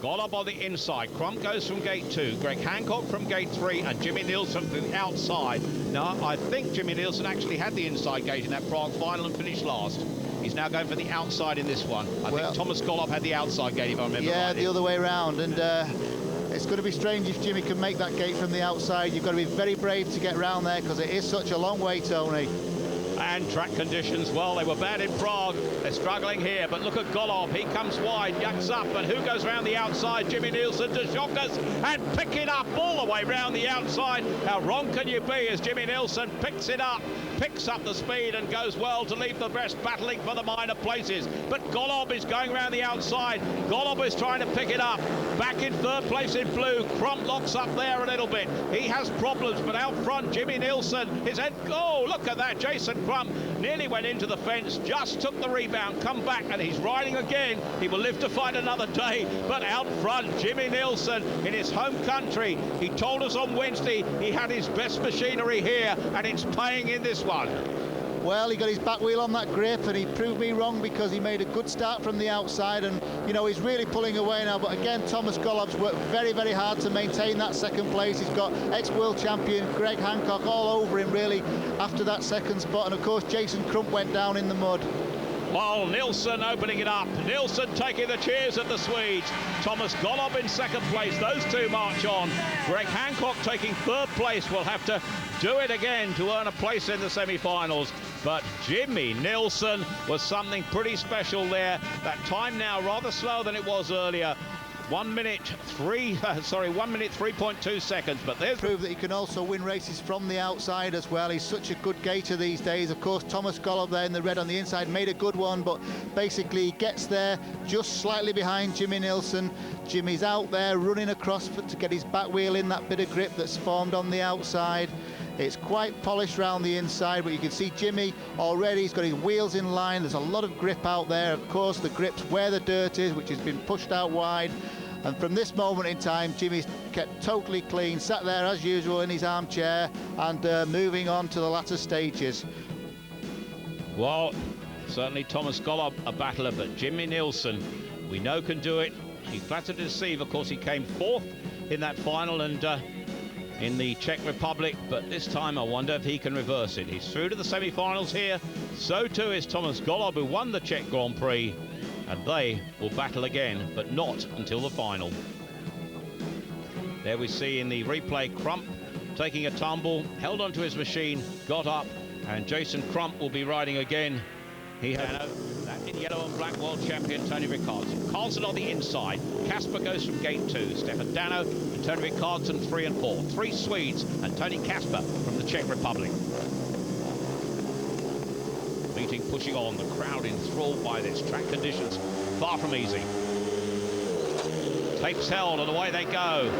Golub on the inside. Crump goes from gate 2. Greg Hancock from gate 3 and Jimmy Nielsen from the outside. Now, I think Jimmy Nielsen actually had the inside gate in that Prague final and finished last. He's now going for the outside in this one. I think Thomas Golub had the outside gate, if I remember right. Yeah, the other way around. And it's going to be strange if Jimmy can make that gate from the outside. You've got to be very brave to get round there because it is such a long way, Tony. And track conditions, well, they were bad in Prague. They're struggling here, but look at Golub. He comes wide, yucks up, and who goes round the outside? Jimmy Nielsen to shock us and pick it up all the way round the outside. How wrong can you be as Jimmy Nielsen picks it up, picks up the speed and goes well to leave the rest battling for the minor places. But Golub is going round the outside. Golub is trying to pick it up. Back in third place in blue. Crump locks up there a little bit. He has problems, but out front, Jimmy Nielsen, his head, oh, look at that. Jason Crump nearly went into the fence, just took the rebound, come back, and he's riding again. He will live to fight another day, but out front, Jimmy Nielsen in his home country. He told us on Wednesday he had his best machinery here, and it's paying in this one. Well, he got his back wheel on that grip, and he proved me wrong because he made a good start from the outside, and, you know, he's really pulling away now. But again, Thomas Golub's worked very, very hard to maintain that second place. He's got ex-world champion Greg Hancock all over him, really, after that second spot. And, of course, Jason Crump went down in the mud. Well, Nielsen opening it up. Nielsen taking the cheers of the Swedes. Thomas Golub in second place. Those two march on. Greg Hancock taking third place. Will have to do it again to earn a place in the semi-finals. But Jimmy Nielsen was something pretty special there. That time now rather slower than it was earlier. 1 minute 3.2 seconds, but there's prove that he can also win races from the outside as well. He's such a good gaiter these days. Of course, Thomas Golub there in the red on the inside made a good one, but basically he gets there just slightly behind Jimmy Nielsen. Jimmy's out there running across to get his back wheel in that bit of grip that's formed on the outside. It's quite polished round the inside, but you can see Jimmy already, he's got his wheels in line. There's a lot of grip out there. Of course, the grip's where the dirt is, which has been pushed out wide. And from this moment in time, Jimmy's kept totally clean, sat there as usual in his armchair, and moving on to the latter stages. Well, certainly Thomas Golub a battler, but Jimmy Nielsen, we know can do it. He flattered to deceive. Of course, he came fourth in that final and in the Czech Republic, but this time I wonder if he can reverse it. He's through to the semi-finals here. So too is Thomas Golub, who won the Czech Grand Prix, and they will battle again, but not until the final. There we see in the replay Crump taking a tumble, held onto his machine, got up, and Jason Crump will be riding again. He had that in yellow and black world champion Tony Ricardson. Carlson on the inside. Kasper goes from gate 2. Stefan Dano and Tony Ricardson 3 and 4. 3 Swedes and Tony Kasper from the Czech Republic. Meeting pushing on, the crowd enthralled by this. Track conditions far from easy. Tapes held and away they go.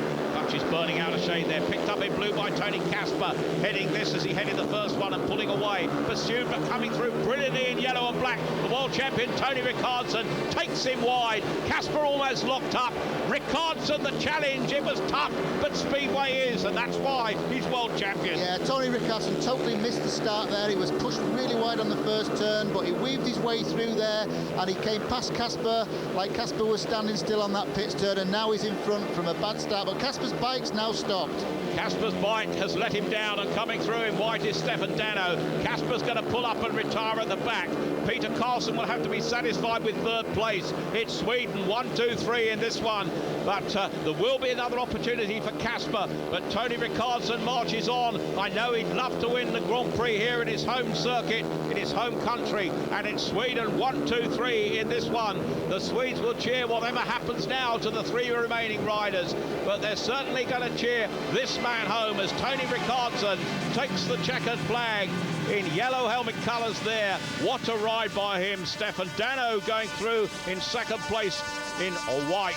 She's burning out of shade there. Picked up in blue by Tony Casper. Heading this as he headed the first one and pulling away. Pursued but coming through brilliantly in yellow and black. The world champion Tony Rickardsson takes him wide. Casper almost locked up. Rickardsson the challenge. It was tough, but Speedway is, and that's why he's world champion. Yeah, Tony Rickardsson totally missed the start there. He was pushed really wide on the first turn, but he weaved his way through there, and he came past Casper, like Casper was standing still on that pit turn, and now he's in front from a bad start. But Casper's bike's now stopped. Casper's bike has let him down, and coming through in white is Stefan Dano. Casper's going to pull up and retire at the back. Peter Carlson will have to be satisfied with third place. It's Sweden, 1, 2, 3 in this one. But there will be another opportunity for Casper. But Tony Rickardsson marches on. I know he'd love to win the Grand Prix here in his home circuit, in his home country. And it's Sweden, 1, 2, 3 in this one. The Swedes will cheer whatever happens now to the 3 remaining riders. But they're certainly going to cheer this man home as Tony Rickardsson takes the checkered flag in yellow helmet colours there. What a ride by him. Stefan Dano going through in second place in white.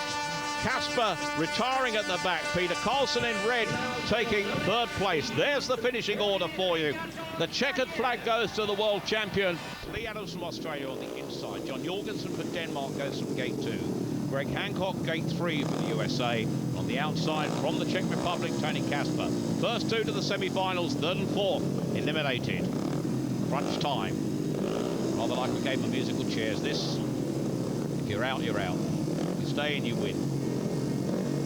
Casper retiring at the back. Peter Carlson in red taking third place. There's the finishing order for you. The checkered flag goes to the world champion. Lee Adams from Australia on the inside. John Jorgensen from Denmark goes from gate 2. Greg Hancock, gate 3 for the USA. On the outside from the Czech Republic, Tony Casper. First 2 to the semi-finals, third and fourth eliminated. Crunch time. Rather like a game of musical chairs. This, if you're out, you're out. If you stay in, you win.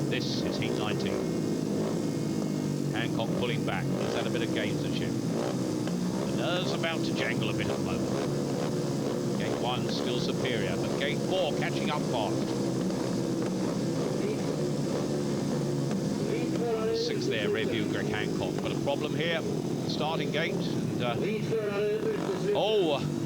This is heat 19. Hancock pulling back. He's had a bit of gamesmanship. The nerves about to jangle a bit at the moment. Gate 1 still superior, but gate 4 catching up fast. 6 there, review Greg Hancock. But a problem here, starting gate. And,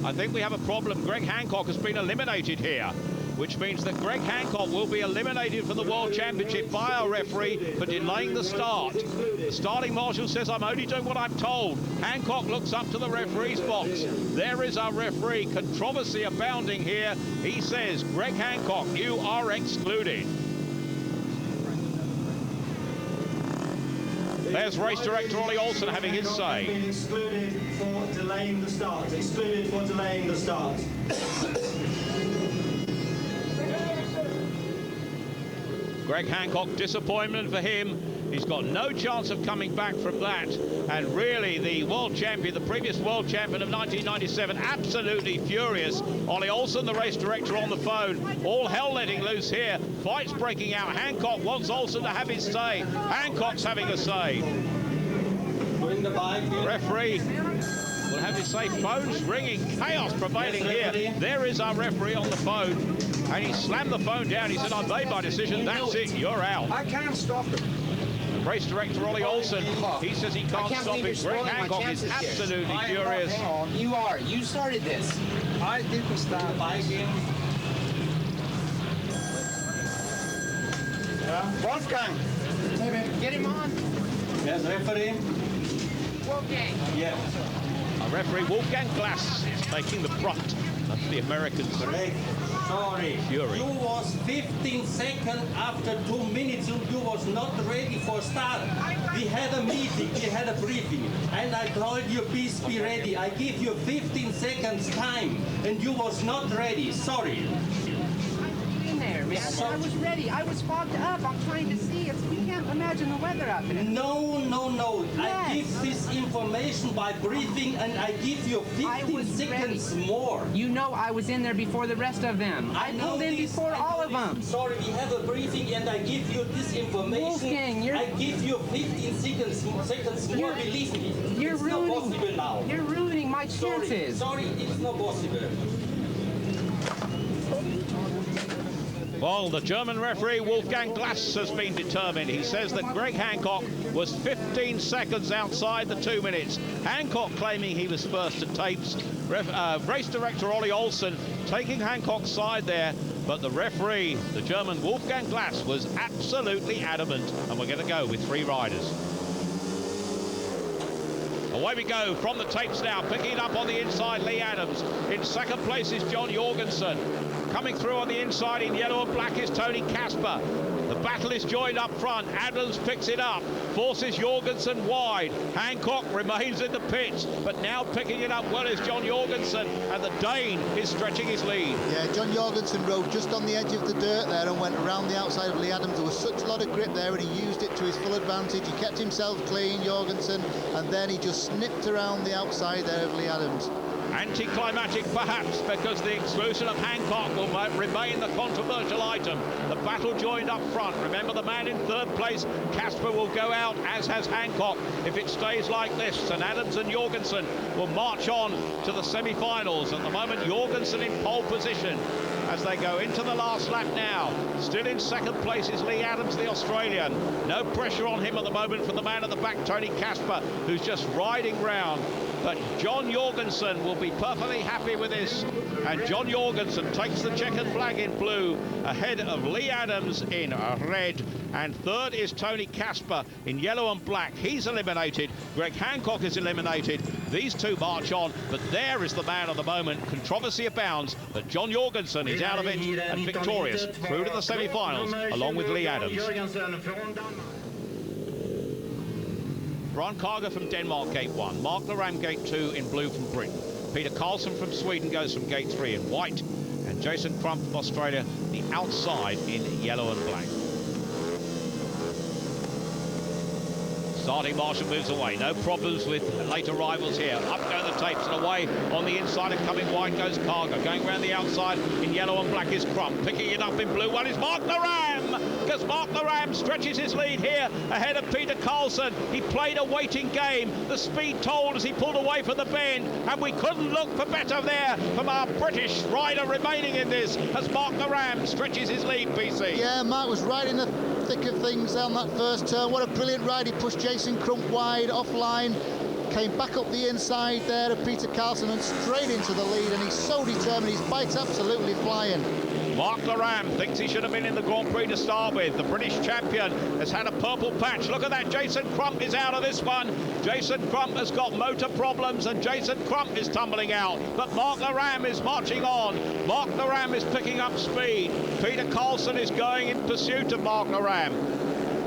I think we have a problem. Greg Hancock has been eliminated here, which means that Greg Hancock will be eliminated from the World Championship by our referee for delaying the start. The starting marshal says, I'm only doing what I'm told. Hancock looks up to the referee's box. There is our referee. Controversy abounding here. He says, Greg Hancock, you are excluded. There's race director Ollie Olsen having his say. Been excluded for delaying the start. Excluded for delaying the start. Greg Hancock, disappointment for him. He's got no chance of coming back from that. And really, the world champion, the previous world champion of 1997, absolutely furious. Ollie Olsen, the race director, on the phone. All hell letting loose here. Fights breaking out. Hancock wants Olsen to have his say. Hancock's having a say. Referee will have his say. Phones ringing. Chaos prevailing here. There is our referee on the phone. And he slammed the phone down. He said, I've made my decision. That's it. You're out. I can't stop him. Race director Ollie Olsen, he says he can't stop it. Greg Hancock is absolutely furious. Hang on. You are. You started this. I didn't start biking. Wolfgang. Get him on. Yes, referee. Wolfgang. Yeah. Our referee Wolfgang Glass is taking the brunt of the Americans. Sorry. Fury. You was 15 seconds after 2 minutes. You was not ready for start. We had a meeting. We had a briefing. And I told you, please be ready. I give you 15 seconds time. And you was not ready. Sorry. In there, man. I was ready. I was fogged up. I'm trying to see. You can't imagine the weather up there. No, no, no. Yes. I give this information by briefing and I give you 15 seconds more. You know I was in there before the rest of them. I know pulled in this, before I know all of this. them. Sorry, we have a briefing and I give you this information. Wolfgang, I give you 15 seconds more, believe me. It's not possible now. You're ruining my Sorry, chances. sorry, it's not possible. Well, the German referee Wolfgang Glass has been determined. He says that Greg Hancock was 15 seconds outside the 2 minutes. Hancock claiming he was first to tapes. Race director Ollie Olsen taking Hancock's side there, but the referee, the German Wolfgang Glass, was absolutely adamant. And we're going to go with 3 riders. Away we go from the tapes now, picking it up on the inside, Lee Adams. In second place is John Jorgensen. Coming through on the inside in yellow and black is Tony Casper. The battle is joined up front. Adams picks it up, forces Jorgensen wide. Hancock remains in the pits, but now picking it up well is John Jorgensen, and the Dane is stretching his lead. Yeah, John Jorgensen rode just on the edge of the dirt there and went around the outside of Lee Adams. There was such a lot of grip there, and he used it to his full advantage. He kept himself clean, Jorgensen, and then he just snipped around the outside there of Lee Adams. Anticlimactic perhaps, because the exclusion of Hancock will remain the controversial item. The battle joined up front. Remember, the man in third place, Casper, will go out, as has Hancock, if it stays like this. And Adams and Jorgensen will march on to the semi-finals. At the moment, Jorgensen in pole position as they go into the last lap now. Still in second place is Lee Adams, the Australian. No pressure on him at the moment from the man at the back, Tony Casper, who's just riding round. But John Jorgensen will be perfectly happy with this. And John Jorgensen takes the checkered flag in blue ahead of Lee Adams in red. And third is Tony Casper in yellow and black. He's eliminated. Greg Hancock is eliminated. These two march on, but there is the man of the moment. Controversy abounds, but John Jorgensen is out of it and victorious through to the semi-finals along with Lee Adams. Ron Carger from Denmark, gate 1. Mark Laram, gate 2 in blue from Britain. Peter Carlson from Sweden goes from gate 3 in white. And Jason Crump from Australia, the outside in yellow and black. Starting marshal moves away. No problems with late arrivals here. Up go the tapes and away on the inside, and coming wide goes Carger. Going around the outside in yellow and black is Crump. Picking it up in blue one is Mark Laram, because Mark Laram stretches his lead here ahead of Peter Carlson. He played a waiting game. The speed told as he pulled away from the bend, and we couldn't look for better there from our British rider remaining in this as Mark Laram stretches his lead, PC. Yeah, Mark was right in the thick of things on that first turn. What a brilliant ride. He pushed Jason Crump wide, offline, came back up the inside there of Peter Carlson and straight into the lead, and he's so determined. His bike's absolutely flying. Mark Laram thinks he should have been in the Grand Prix to start with. The British champion has had a purple patch. Look at that. Jason Crump is out of this one. Jason Crump has got motor problems, and Jason Crump is tumbling out. But Mark Laram is marching on. Mark Laram is picking up speed. Peter Carlson is going in pursuit of Mark Laram.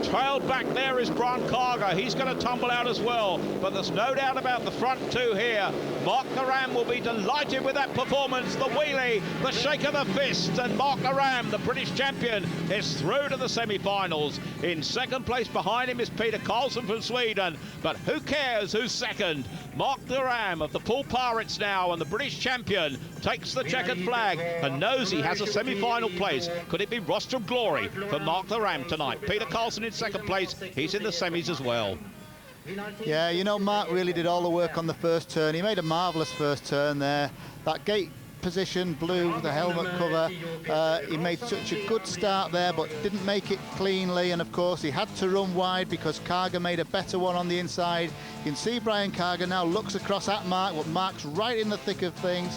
Trailed back there is Ron Carger. He's going to tumble out as well, but there's no doubt about the front two here. Mark Laram will be delighted with that performance. The wheelie, the shake of the fist, and Mark Laram, the British champion, is through to the semi-finals. In second place behind him is Peter Carlson from Sweden, but who cares who's second? Mark Laram of the Pool Pirates now, and the British champion takes the checkered flag and knows he has a semi-final place. Could it be rostrum glory for Mark Laram tonight? Peter Carlson in second place. He's in the semis as well. Yeah, you know, Mark really did all the work on the first turn. He made a marvellous first turn there. That gate position, blue, the helmet cover, he made such a good start there, but didn't make it cleanly, and of course he had to run wide because Carger made a better one on the inside. You can see Brian Carger now looks across at Mark, but Mark's right in the thick of things.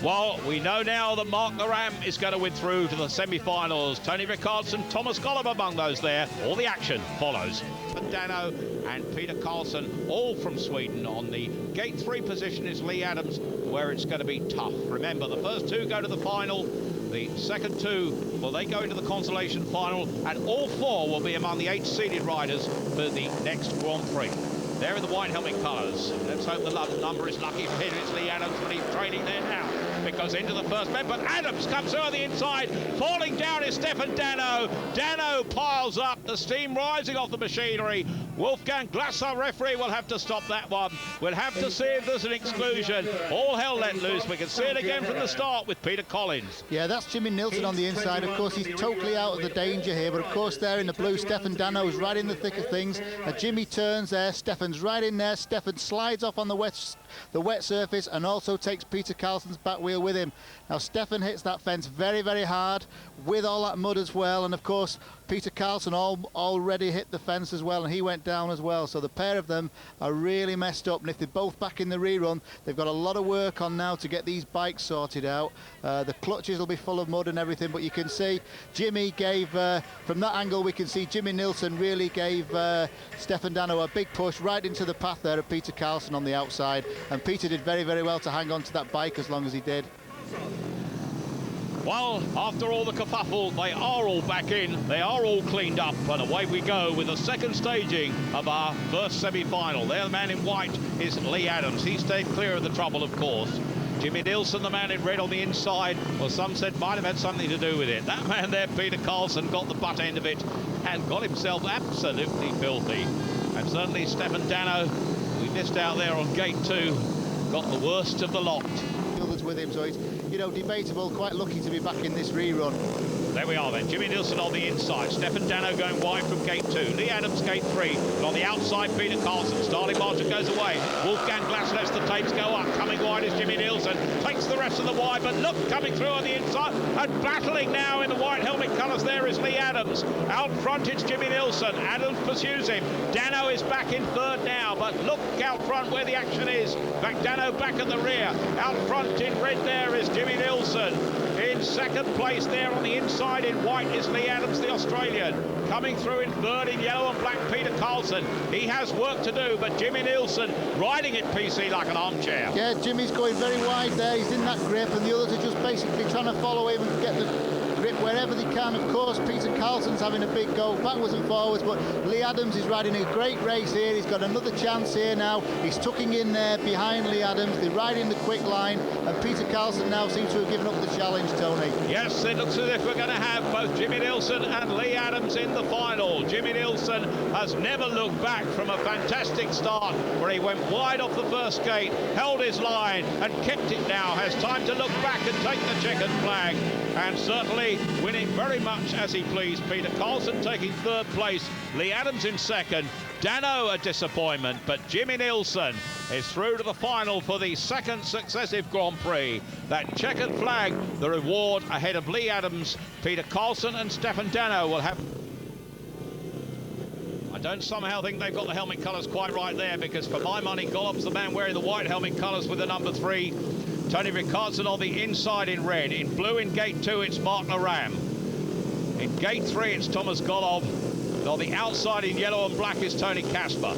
Well, we know now that Mark Laram is going to win through to the semi-finals. Tony Rickardson, Thomas Gollum among those there. All the action follows. Dano and Peter Carlson, all from Sweden. On the gate 3 position is Lee Adams, where it's going to be tough. Remember, the first two go to the final. The second two, well, they go into the Consolation final, and all 4 will be among the 8 seeded riders for the next Grand Prix. They're in the white helmet colours. Let's hope the number is lucky for him. It's Lee Adams, but he's training there now. It goes into the first bend, but Adams comes through on the inside. Falling down is Stefan Dano. Dano piles up, the steam rising off the machinery. Wolfgang Glasser, referee, will have to stop that one. We'll have to see if there's an exclusion. All hell let loose. We can see it again from the start with Peter Collins. Yeah, that's Jimmy Nilsson on the inside. Of course, he's totally out of the danger here, but of course there in the blue, Stefan Dano's right in the thick of things. Jimmy turns there, Stefan's right in there. Stefan slides off on the wet surface and also takes Peter Carlson's back wheel with him. Now Stefan hits that fence very, very hard with all that mud as well, and of course Peter Carlson already hit the fence as well, and he went down as well. So the pair of them are really messed up, and if they're both back in the rerun, they've got a lot of work on now to get these bikes sorted out. The clutches will be full of mud and everything, but you can see Jimmy gave, from that angle we can see Jimmy Nilsson really gave Stefan Dano a big push right into the path there of Peter Carlson on the outside, and Peter did very, very well to hang on to that bike as long as he did. Well, after all the kerfuffle, they are all back in. They are all cleaned up, and away we go with the second staging of our first semi-final. There, the man in white is Lee Adams. He stayed clear of the trouble, of course. Jimmy Nielsen, the man in red on the inside, well, some said might have had something to do with it. That man there, Peter Carlson, got the butt end of it and got himself absolutely filthy. And certainly Stefan Dano, we missed out there on gate 2, got the worst of the lot. Others with him, so it's, you know, debatable. Quite lucky to be back in this rerun. There we are then, Jimmy Nielsen on the inside, Stefan Dano going wide from gate 2, Lee Adams gate 3, and on the outside Peter Carlson. Starling Martin goes away, Wolfgang Glass lets the tapes go up, coming wide is Jimmy Nielsen, takes the rest of the wide, but look, coming through on the inside, and battling now in the white helmet colours there is Lee Adams. Out front it's Jimmy Nielsen, Adams pursues him, Dano is back in third now, but look out front where the action is, back Dano back at the rear, out front in red there is Jimmy Nielsen. In second place there on the inside in white is Lee Adams, the Australian. Coming through in third in yellow and black, Peter Carlson. He has work to do, but Jimmy Nielsen riding it, PC, like an armchair. Yeah, Jimmy's going very wide there. He's in that grip, and the others are just basically trying to follow him and get the grip wherever they can. Of course, Peter Carlson's having a big go backwards and forwards, but Lee Adams is riding a great race here. He's got another chance here now. He's tucking in there behind Lee Adams. They're riding the quick line, and Peter Carlson now seems to have given up the challenge, Tony. Yes, it looks as if we're going to have both Jimmy Nielsen and Lee Adams in the final. Jimmy Nielsen has never looked back from a fantastic start where he went wide off the first gate, held his line and kept it now. Has time to look back and take the checkered flag, and certainly winning very much as he pleased. Peter Carlson taking third place, Lee Adams in second, Dano a disappointment, but Jimmy Nielsen is through to the final for the second successive Grand Prix. That checkered flag, the reward ahead of Lee Adams, Peter Carlson and Stefan Dano will have... I don't somehow think they've got the helmet colours quite right there, because for my money, Golub's the man wearing the white helmet colours with the number 3. Tony Ricardson on the inside in red. In blue in gate 2, it's Mark Laram. In gate 3, it's Thomas Golob. And on the outside in yellow and black is Tony Kasper.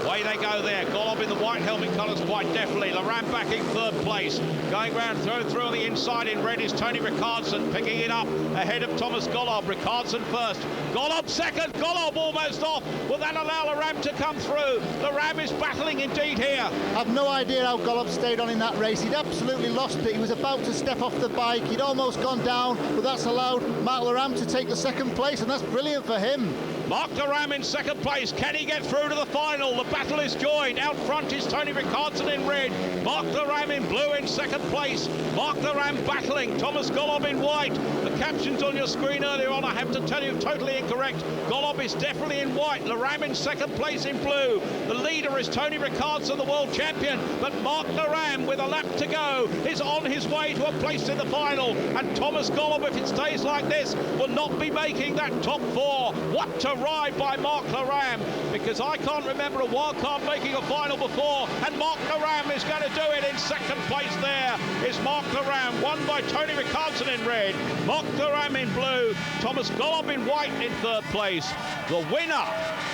Away they go there. Golob in the white helmet colours quite definitely. Laram back in third place. Going round through on the inside in red is Tony Ricardson, picking it up ahead of Thomas Golob. Ricardson first. Golob second. Golob almost off. Will that allow Laram to come through? Laram is battling indeed here. I've no idea how Golob stayed on in that race. He'd absolutely lost it. He was about to step off the bike. He'd almost gone down, but that's allowed Mark Laram to take the second place, and that's brilliant for him. Mark Laram in second place. Can he get through to the final? The battle is joined. Out front is Tony Ricardson in red. Mark Laram in blue in second place. Mark Laram battling. Thomas Golob in white. The captions on your screen earlier on, I have to tell you, totally incorrect. Golob is definitely in white. Laram in second place in blue. The leader is Tony Ricardson, the world champion. But Mark Laram, with a lap to go, is on his way to a place in the final. And Thomas Golob, if it stays like this, will not be making that top 4. What a ride by Mark Laram, because I can't remember a wildcard making a final before, and Mark Laram is going to do it. In second place there is Mark Laram, won by Tony Ricardson in red, Mark Laram in blue, Thomas Golob in white in third place. The winner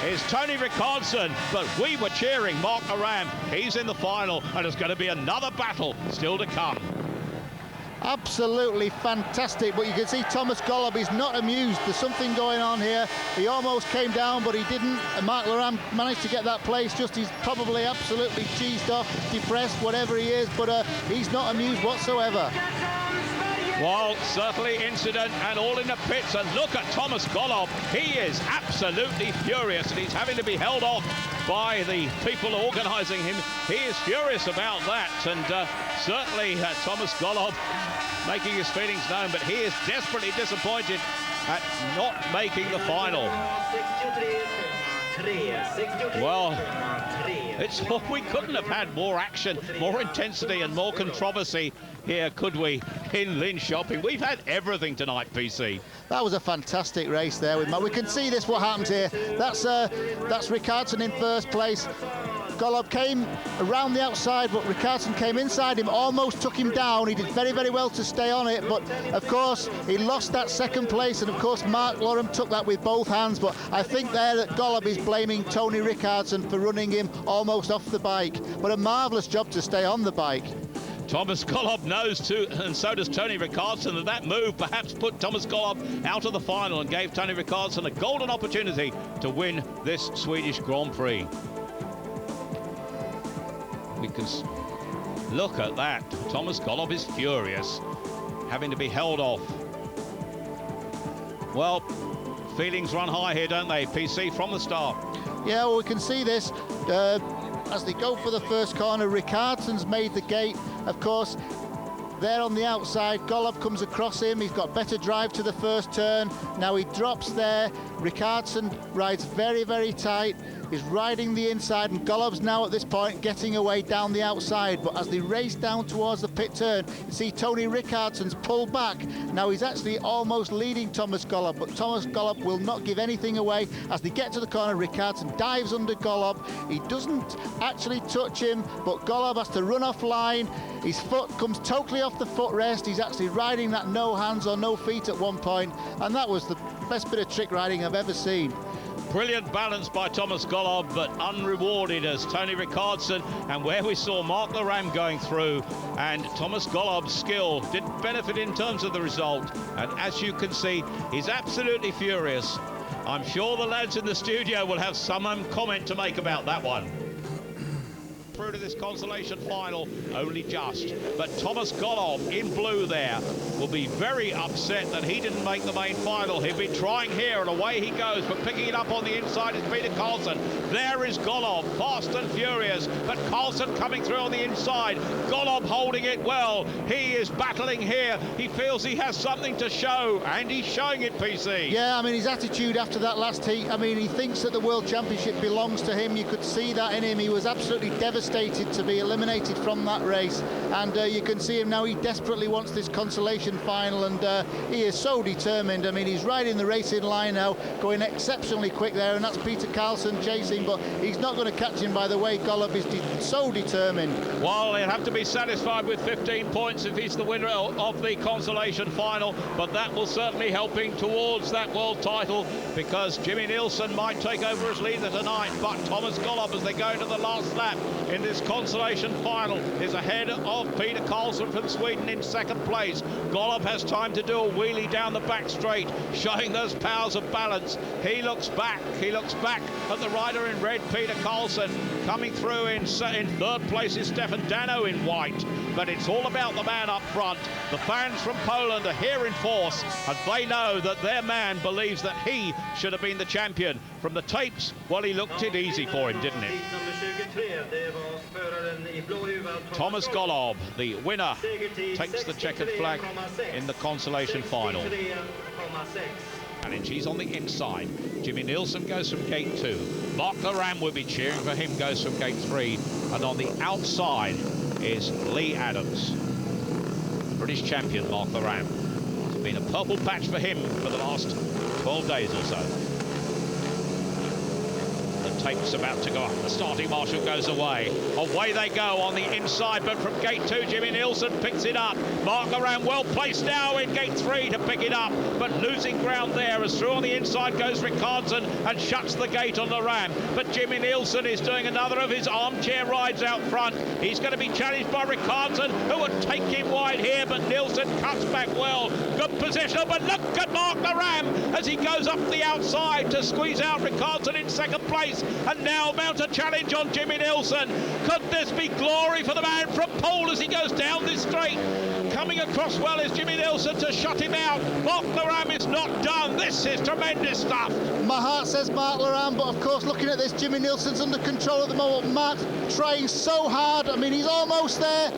is Tony Ricardson, but we were cheering Mark Laram. He's in the final, and there's going to be another battle still to come. Absolutely fantastic, but you can see Thomas Golob is not amused. There's something going on here. He almost came down, but he didn't. And Mark Laram managed to get that place. Just he's probably absolutely cheesed off, depressed, whatever he is, but he's not amused whatsoever. Well, certainly incident and all in the pits, and look at Thomas Golob. He is absolutely furious, and he's having to be held off by the people organising him. He is furious about that, and certainly Thomas Golob making his feelings known, but he is desperately disappointed at not making the final. Well, we couldn't have had more action, more intensity and more controversy here, could we, in Linkoping? We've had everything tonight, PC. That was a fantastic race there with Mark. We can see this, what happens here. That's Ricardson in first place. Golob came around the outside, but Ricardson came inside him, almost took him down. He did very, very well to stay on it, but of course he lost that second place, and of course Mark Lorham took that with both hands. But I think there that Golob is blaming Tony Ricardson for running him almost off the bike, but a marvellous job to stay on the bike. Thomas Golob knows too, and so does Tony Ricardson, that move perhaps put Thomas Golob out of the final and gave Tony Ricardson a golden opportunity to win this Swedish Grand Prix. Because look at that, Thomas Golob is furious, having to be held off. Well, feelings run high here, don't they, PC, from the start? Yeah, well, we can see this. As they go for the first corner, Ricardson's made the gate. Of course, there on the outside, Golob comes across him. He's got better drive to the first turn. Now he drops there. Ricardson rides very, very tight. He's riding the inside, and Golob's now at this point getting away down the outside. But as they race down towards the pit turn, you see Tony Rickardson's pulled back. Now he's actually almost leading Thomas Golob, but Thomas Golob will not give anything away. As they get to the corner, Ricardson dives under Golob. He doesn't actually touch him, but Golob has to run off line. His foot comes totally off the footrest. He's actually riding that no hands or no feet at one point, and that was the best bit of trick riding I've ever seen. Brilliant balance by Thomas Golob, but unrewarded as Tony Ricardson, and where we saw Mark Lorham going through, and Thomas Golob's skill did benefit in terms of the result. And as you can see, he's absolutely furious. I'm sure the lads in the studio will have some comment to make about that one. Through to this consolation final, only just. But Thomas Golob in blue there will be very upset that he didn't make the main final. He'll be trying here, and away he goes, but picking it up on the inside is Peter Carlson. There is Golob, fast and furious, but Carlson coming through on the inside. Golob holding it well. He is battling here. He feels he has something to show, and he's showing it, PC. Yeah, I mean, his attitude after that last heat, I mean, he thinks that the World Championship belongs to him. You could see that in him. He was absolutely devastated to be eliminated from that race, and you can see him now. He desperately wants this consolation final, and he is so determined. I mean, he's riding the racing line now, going exceptionally quick there, and that's Peter Carlson chasing, but he's not going to catch him by the way Golob is so determined. Well, he'll have to be satisfied with 15 points if he's the winner of the consolation final, but that will certainly help him towards that world title, because Jimmy Nielsen might take over as leader tonight, but Thomas Golob, as they go into the last lap in this consolation final, is ahead of Peter Carlson from Sweden in second place. Golob has time to do a wheelie down the back straight, showing those powers of balance. He looks back at the rider in red, Peter Carlson. Coming through in third place is Stefan Dano in white, but it's all about the man up front. The fans from Poland are here in force, and they know that their man believes that he should have been the champion. From the tapes, well, he looked it easy for him, didn't it? Thomas Golob, the winner, takes the checkered flag in the consolation final. And she's on the inside. Jimmy Nielsen goes from gate 2. Mark Lorham will be cheering for him, goes from gate 3. And on the outside is Lee Adams. The British champion, Mark Lorham. It's been a purple patch for him for the last 12 days or so. Tape's about to go up. The starting marshal goes away. Away they go on the inside, but from gate 2, Jimmy Nielsen picks it up. Mark Lorham well placed now in gate 3 to pick it up, but losing ground there as through on the inside goes Ricardson and shuts the gate on Lorham. But Jimmy Nielsen is doing another of his armchair rides out front. He's going to be challenged by Ricardson, who would take him wide here, but Nielsen cuts back well. Good position, but look at Mark Lorham as he goes up the outside to squeeze out Ricardson in second place. And now mount a challenge on Jimmy Nielsen. Could this be glory for the man from Pole as he goes down this straight? Coming across well is Jimmy Nielsen to shut him out. Mark Lorham is not done. This is tremendous stuff. My heart says Mark Lorham, but of course, looking at this, Jimmy Nielsen's under control at the moment. Mark's trying so hard. I mean, he's almost there.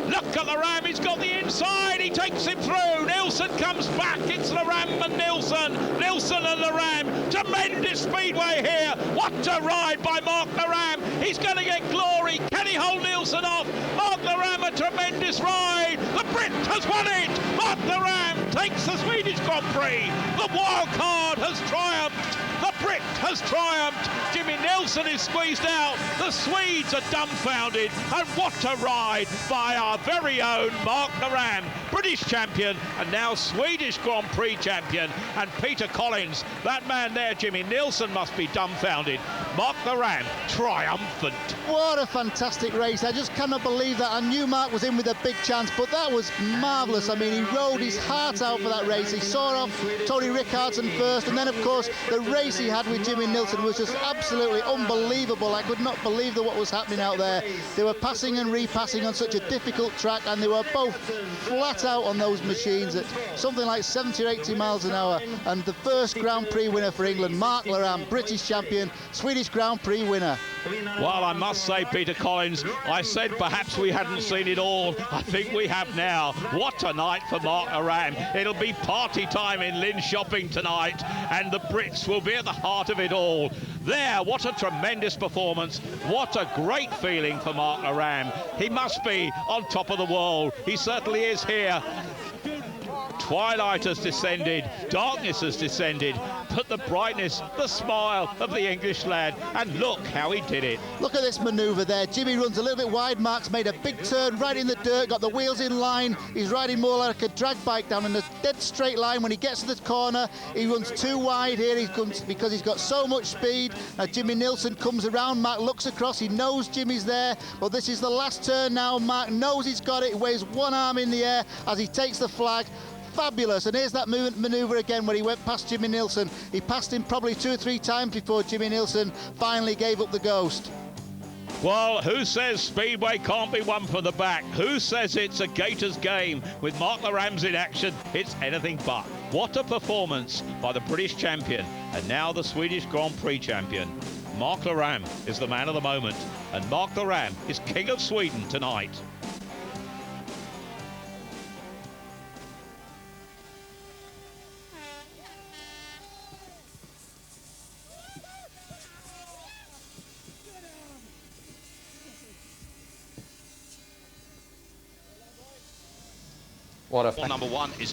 Look at Lorham, he's got the inside, he takes him through. Nielsen comes back, it's Lorham and Nielsen. Nielsen and Lorham, tremendous speedway here. What a ride by Mark Lorham. He's going to get glory. Can he hold Nielsen off? Mark Lorham, a tremendous ride. The Brit has won it. Mark Lorham takes the Swedish Grand Prix. The wild card has triumphed. The Brit has triumphed. Jimmy Nilsson is squeezed out. The Swedes are dumbfounded. And what a ride by our very own Mark Naram, British champion and now Swedish Grand Prix champion. And Peter Collins, that man there, Jimmy Nilsson, must be dumbfounded. Mark Naram, triumphant. What a fantastic race. I just cannot believe that. I knew Mark was in with a big chance, but that was marvellous. I mean, he rode his heart out for that race. He saw off Tony Rickardsson first, and then, of course, the race he had with Jimmy Nilsson was just absolutely unbelievable. I could not believe what was happening out there. They were passing and repassing on such a difficult track, and they were both flat out on those machines at something like 70 or 80 miles an hour. And the first Grand Prix winner for England, Mark Naram, British champion, Swedish Grand Prix winner. Well, I must say, Peter Collins, I said perhaps we hadn't seen it all. I think we have now. What a night for Mark Naram. It'll be party time in Linkoping tonight, and the Brits will be at the heart of it all. There, what a tremendous performance. What a great feeling for Mark Naram. He must be on top of the world. He certainly is here. Twilight has descended, darkness has descended, but the brightness, the smile of the English lad, and look how he did it. Look at this manoeuvre there. Jimmy runs a little bit wide. Mark's made a big turn right in the dirt, got the wheels in line. He's riding more like a drag bike down in a dead straight line. When he gets to the corner, he runs too wide here. He comes because he's got so much speed. Now Jimmy Nilsson comes around. Mark looks across. He knows Jimmy's there. But this is the last turn now. Mark knows he's got it. He waves one arm in the air as he takes the flag. Fabulous. And here's that manoeuvre again where he went past Jimmy Nilsson. He passed him probably 2 or 3 times before Jimmy Nilsson finally gave up the ghost. Well, who says Speedway can't be won from the back? Who says it's a Gators game? With Mark Naram in action, it's anything but. What a performance by the British champion and now the Swedish Grand Prix champion. Mark Naram is the man of the moment, and Mark Naram is King of Sweden tonight. What a Number 1 is